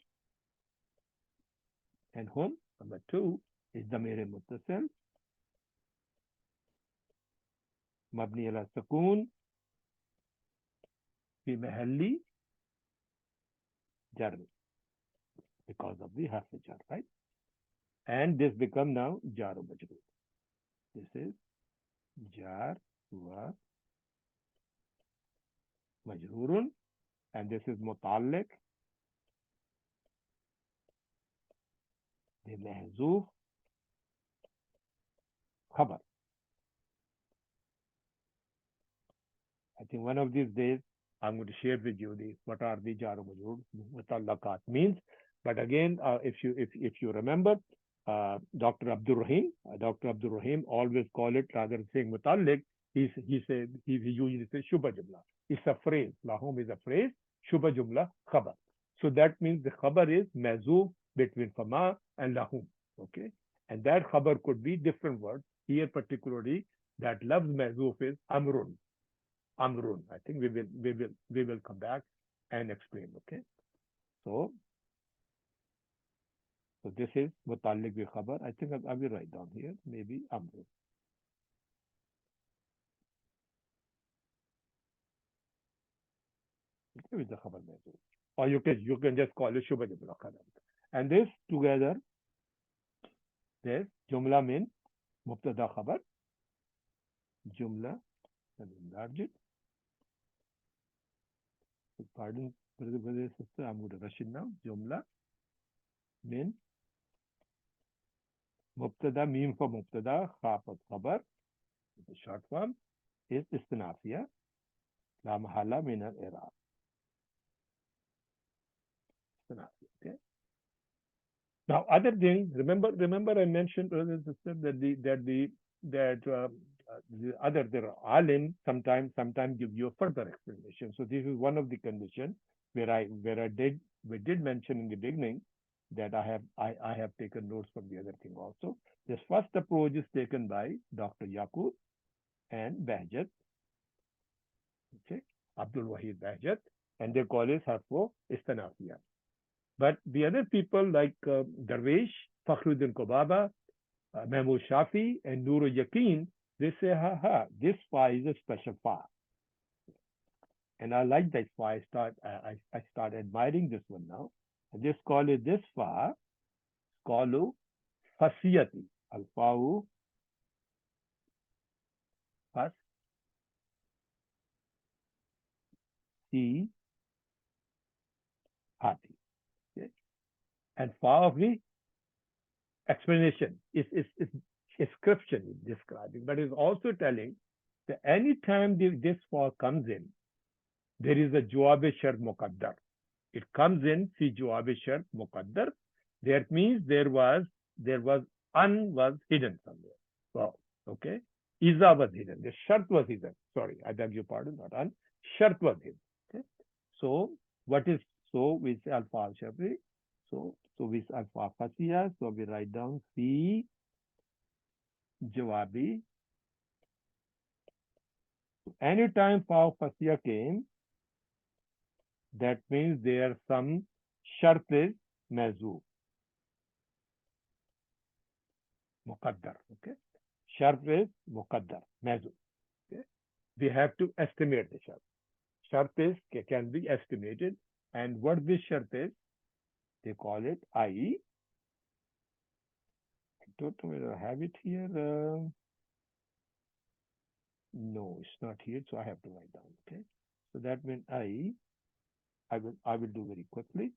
And hum, number 2, is damir muttasil, mabni ala sukun, fi mahalli jar, because of the harf jar, right? And this become now jar wa majroor. This is jar wa majroorun, and this is mutaalliq bi mahzoof khabar. I think one of these days I'm going to share with you what are the jar wa majroor mutaallaqat means. But again, if you remember, Dr. Abdul Rahim always call it, rather than saying mutaalliq, he usually says shubha jumla. It's a phrase. Lahum is a phrase. Shubha jumla khabar. So that means the khabar is mazoof between fama and lahum. Okay, and that khabar could be different words. Here particularly, that lafz mazoof is amrun. Amrun. I think we will come back and explain. Okay, so this is mutaalliq bi khabar. I think I will write down here, maybe amrun. Okay, with the khabar mazoof. Or you can just call it shubha jumla khabar. And this together, this jumla means mubtada khabar. Jumla, and enlarge it. Pardon, brother, sister, I'm going to rush it now. Jumla means Mubtada, meme for mubtada, kha for khabar. The short form is istinafiya. La mahala min al-i'rab. Istinafiya. Okay. Now, other thing, remember, I mentioned, brothers and sisters, that the other, the alim sometimes give you a further explanation. So this is one of the conditions we did mention in the beginning that I have taken notes from the other thing also. This first approach is taken by Dr. Yaqub and Bahjat, okay, Abdul Wahid Bahjat, and they call it harfo istanafiya. But the other people like Darwish, Fakhruddin Kobaba, Mahmoud Shafi, and Nuru Yaqeen, they say, this fa is a special fa. And I like that fa. I start admiring this one now. And just call it this fa, qalu fasiyati. Al-fa'u fasiyati. Okay? And fa of the explanation is description, is describing, but is also telling that anytime this fa comes in, there is a jawab shart muqaddar. It comes in fi jawab shart muqaddar. That means there was un was hidden somewhere. Wow. Okay. Iza was hidden. The shart was hidden. Sorry, I beg your pardon, not un. Shart was hidden. Okay. So what is we say alpha al shabri. So we say alpha fasiya. So we write down fi jawabi. Anytime fa fasiya came, that means there some shart is mazoo, muqaddar. Okay. Shart is muqaddar, mazoo. Okay. We have to estimate the shart. Shart is can be estimated. And what this shart is, they call it I. I don't know whether I have it here. No, it's not here, so I have to write down. Okay. So that means I will do very quickly.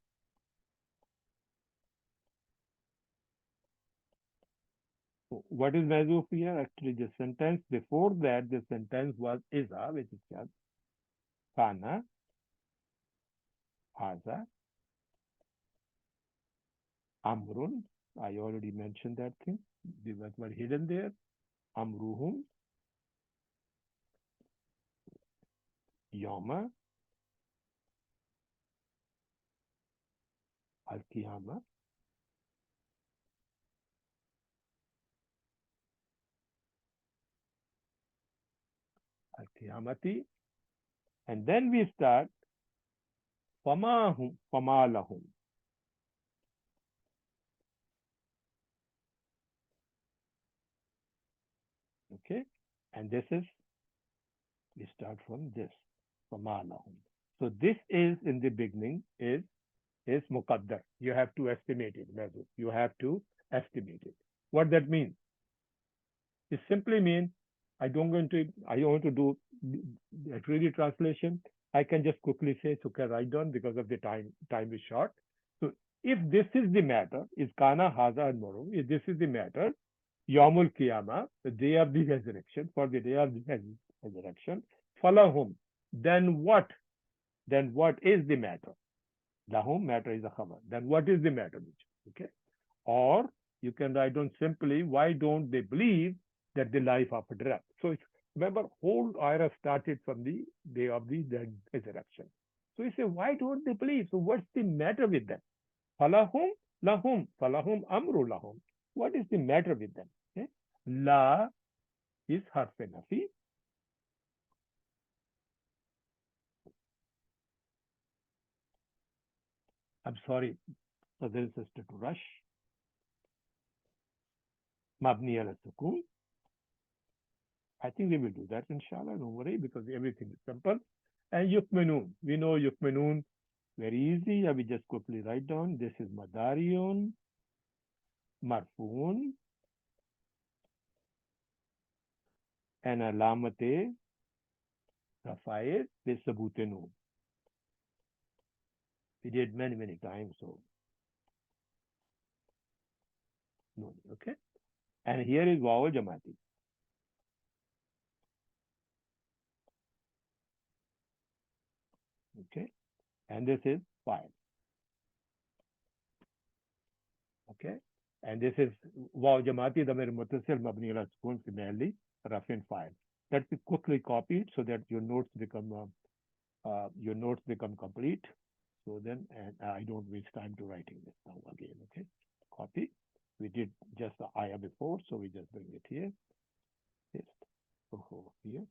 So what is mazoof here? Actually, the sentence before that, the sentence was iza, which is just kana, haza, amrun. I already mentioned that thing. The words were hidden there. Amruhum, yoma, al-qiyama, al-qiyamati. And then we start famahum, famalahum. Okay. And this is, we start from this, famalahum. So this is in the beginning is muqaddar. You have to estimate it, Mahbub. You have to estimate it. What that means? It simply means I don't want to do a 3D translation. I can just quickly say, so can write down because of the time is short. So if this is the matter, is kana, haza, and moru, if this is the matter, Yawmul Qiyamah, the day of the resurrection, for the day of the resurrection, falahum, then what? Then what is the matter? Lahum, matter is a khabar. Then what is the matter? Okay. Or you can write down simply, why don't they believe that the life after death? So it's, remember, whole ayah started from the day of the resurrection. So you say, why don't they believe? So what's the matter with them? Falahum, lahum, falahum, amru lahum. What is the matter with them? Okay? La is harf nafi. I'm sorry, so there is a sister to rush. Mabni ala sukun. I think we will do that, inshallah. Don't worry, because everything is simple. And yukminun. We know yukminun very easy. I will just quickly write down. This is madariun, marfun, and alamate rafae bisabutenu. We did many times, so no, okay. And here is Waw Jamati. Okay. And this is file. Okay. And this is Waw Jamati, the Mutasil Mabni ala Sukun primarily Rafin file. Let me quickly copy it so that your notes become complete. So then, and I don't waste time to writing this now again. Okay. Copy. We did just the ayah before, so we just bring it here. Paste. Oh, here.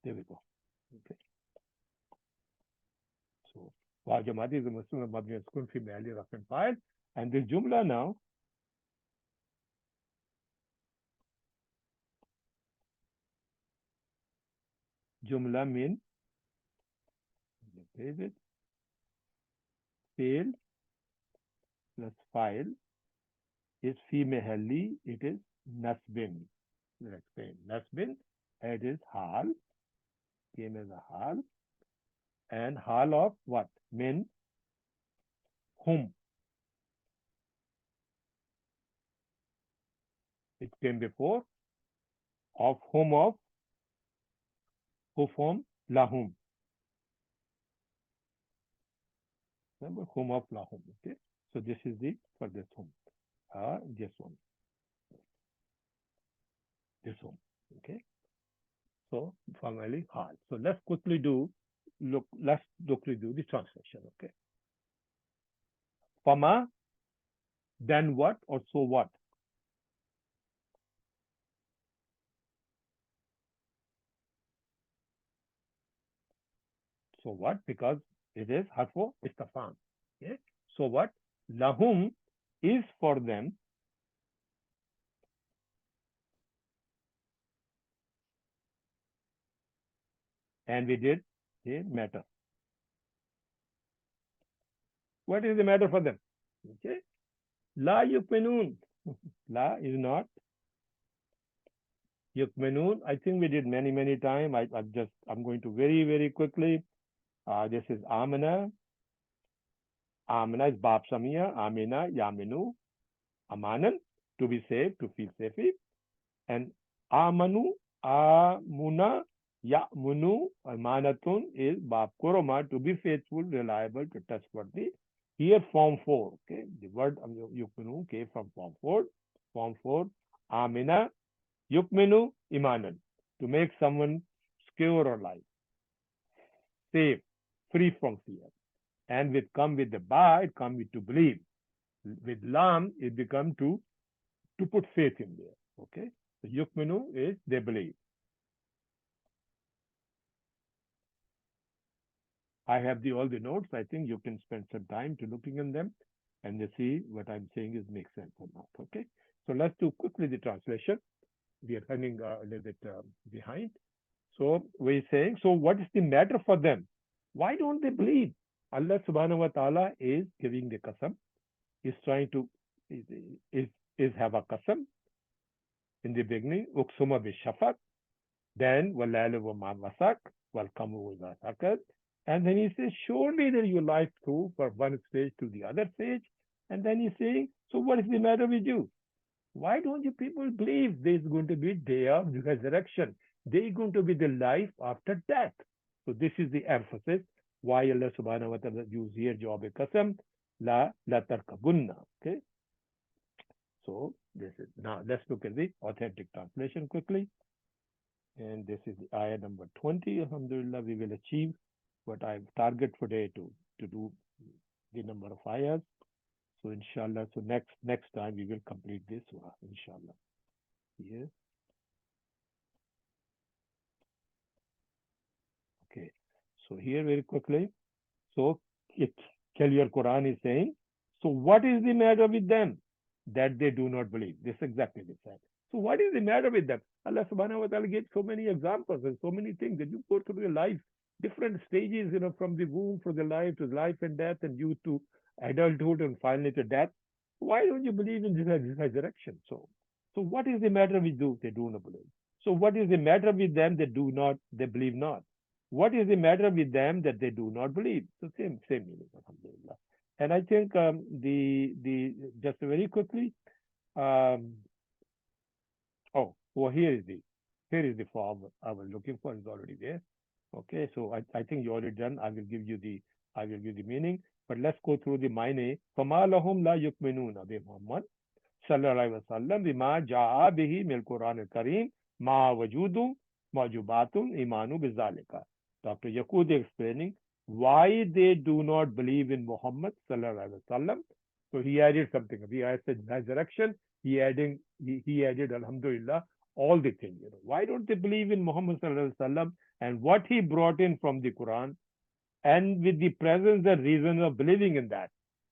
There we go. Okay. So Wajamati is a Muslim Mabni Sukun fi Mahali Rafin file. And this Jumla now, Jumla mean, is it? Fail plus file is fi Mahali, it is Nasbin. Let's say Nasbin, it is Hal, came as a Hal. And Hal of what? Min, whom. It came before. Of whom of, who from, lahum. Remember, whom of lahum. Okay. So this is the for this whom. This one. This one. Okay. So finally, hal. So let's quickly do the translation. Okay. Fama, then what or so what? So what? Because it is harfo istifham. Okay. So what? Lahum is for them. And we did a matter. What is the matter for them? Okay. La yukminun. La is not. Yukminun, I think we did many times. I'm going to very quickly. This is Amina. Amina is Bab Samia. Amina, Yaminu. Amanan, to be safe, to feel safe. And Amanu, Amuna, Ya'munu, Amanatun is Bab Koroma, to be faithful, reliable, to trustworthy. Here, form 4. Okay. The word Yukminu came from form 4. Form 4. Amina, Yukminu, Imanan. To make someone secure or life. Safe, free from fear. And with come with the ba, it come with to believe. With lam, it become to put faith in there. Okay. So yukminu is they believe. I have all the notes. I think you can spend some time to looking in them and you see what I'm saying is makes sense or not. Okay. So let's do quickly the translation. We are running a little bit behind. So we're saying, so what is the matter for them? Why don't they believe? Allah subhanahu wa ta'ala is giving the qasam, is trying to, is have a qasam in the beginning, uksuma bi shafaq, then walalu wa ma wasak, wal kamu wa sakat. And then he says, surely that your life through from one stage to the other stage. And then he's saying, so what is the matter with you? Why don't you people believe there's going to be day of resurrection? There's going to be the life after death. So this is the emphasis why Allah subhanahu wa ta'ala use here jawab qasam la tarkabunna. Okay. So this is now let's look at the authentic translation quickly. And this is the ayah number 20. Alhamdulillah, we will achieve what I target for today to do the number of ayahs. So inshallah, so next time we will complete this surah, inshallah. Yes. Okay. So here very quickly. So your Quran is saying, so what is the matter with them that they do not believe? This exactly the said. So what is the matter with them? Allah subhanahu wa ta'ala gave so many examples and so many things that you go through your life, different stages, from the womb to the life to life and death and youth to adulthood and finally to death. Why don't you believe in this resurrection? So what is the matter with you? They do not believe. So what is the matter with them? They believe not. What is the matter with them that they do not believe? So same meaning, alhamdulillah. And I think the just very quickly, um, well, here is the form I was looking for. It's already there. Okay, so I think you already done. I will give you the meaning, but let's go through the mine. فَمَا لَهُمْ لَا يُؤْمِنُونَ بِمُحَمَّدٍ صلى الله عليه وسلم بما جاء به من القرآن الكريم مع وجود موجبات إيمان بذلك. Dr. Yaqub explaining why they do not believe in Muhammad sallallahu alaihi wasallam. So he added something. He said resurrection. He added Alhamdulillah all the things. Why don't they believe in Muhammad sallallahu alaihi wasallam and what he brought in from the Quran and with the presence and reason of believing in that?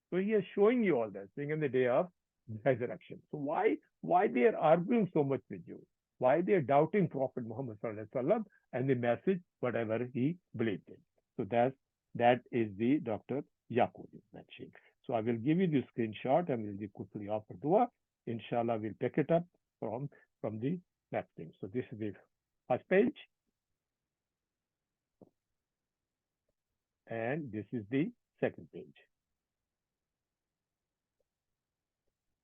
So he is showing you all that, saying in the day of resurrection. So why they are arguing so much with you? Why they are doubting Prophet Muhammad sallallahu alaihi wasallam and the message, whatever he believed in? So that is the Dr. Yaqub is mentioning. So I will give you the screenshot and we'll quickly offer dua. Inshallah, we'll pick it up from the next thing. So this is the first page, and this is the second page.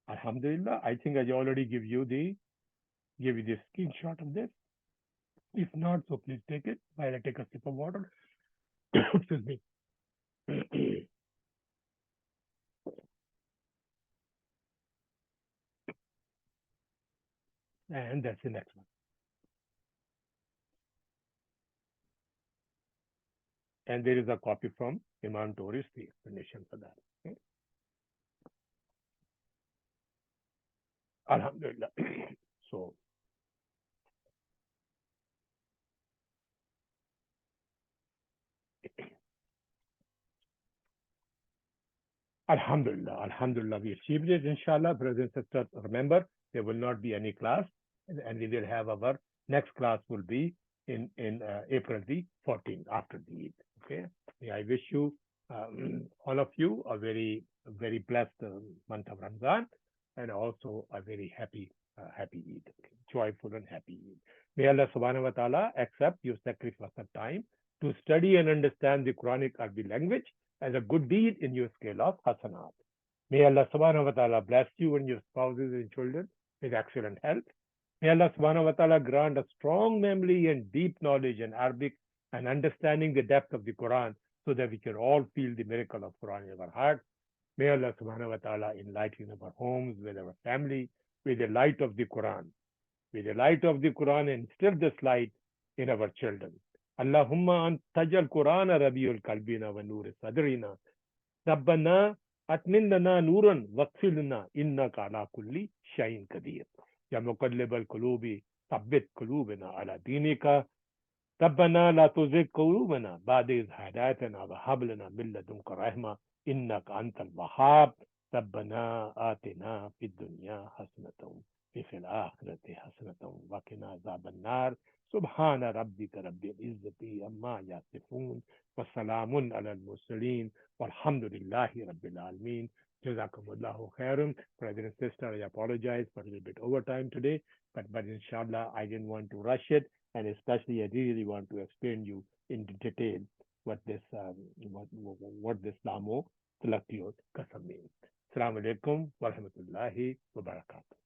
Alhamdulillah, I think I already give you the screenshot of this. If not, so please take it while I take a sip of water. Excuse me. And that's the next one. And there is a copy from Imam Toris, the explanation for that. Okay? Alhamdulillah. So Alhamdulillah, we achieved it, inshallah. Brothers and sisters, remember, there will not be any class, and we will have our next class will be in April the 14th, after the Eid. Okay? I wish you, all of you, a very, very blessed month of Ramadan, and also a very happy Eid, okay? Joyful and happy Eid. May Allah subhanahu wa ta'ala accept your sacrifice of time to study and understand the Quranic Arabic language as a good deed in your scale of hasanat. May Allah subhanahu wa ta'ala bless you and your spouses and children with excellent health. May Allah subhanahu wa ta'ala grant a strong memory and deep knowledge in Arabic and understanding the depth of the Quran so that we can all feel the miracle of Quran in our hearts. May Allah subhanahu wa ta'ala enlighten our homes with our family with the light of the Quran. With the light of the Quran and instill this light in our children. Allahumma antajal Quran rabiul qalbina wa nur sadrina. Rabbana atmin lana nuran waqfil lana innaka ala kulli shay'in qadir. Ya muqallibal qulubi thabbit qulubana ala dinika. ربنا لا تزغ قلوبنا بعد إذ هديتنا وهب لنا من لدنك رحمة إنك أنت الوهاب ربنا آتنا في الدنيا حسنة وفي الآخرة حسنة وقنا عذاب النار سبحان ربك رب العزة عما يصفون وسلام على المرسلين والحمد لله رب العالمين. Jazakumullahu khairan. Brother and sister, I apologize for a little bit overtime today, but inshallah, I didn't want to rush it, and especially I really want to explain you in detail what this Lamo Talakiyot Kasam means. Assalamu alaikum wa rahmatullahi wa barakatuh.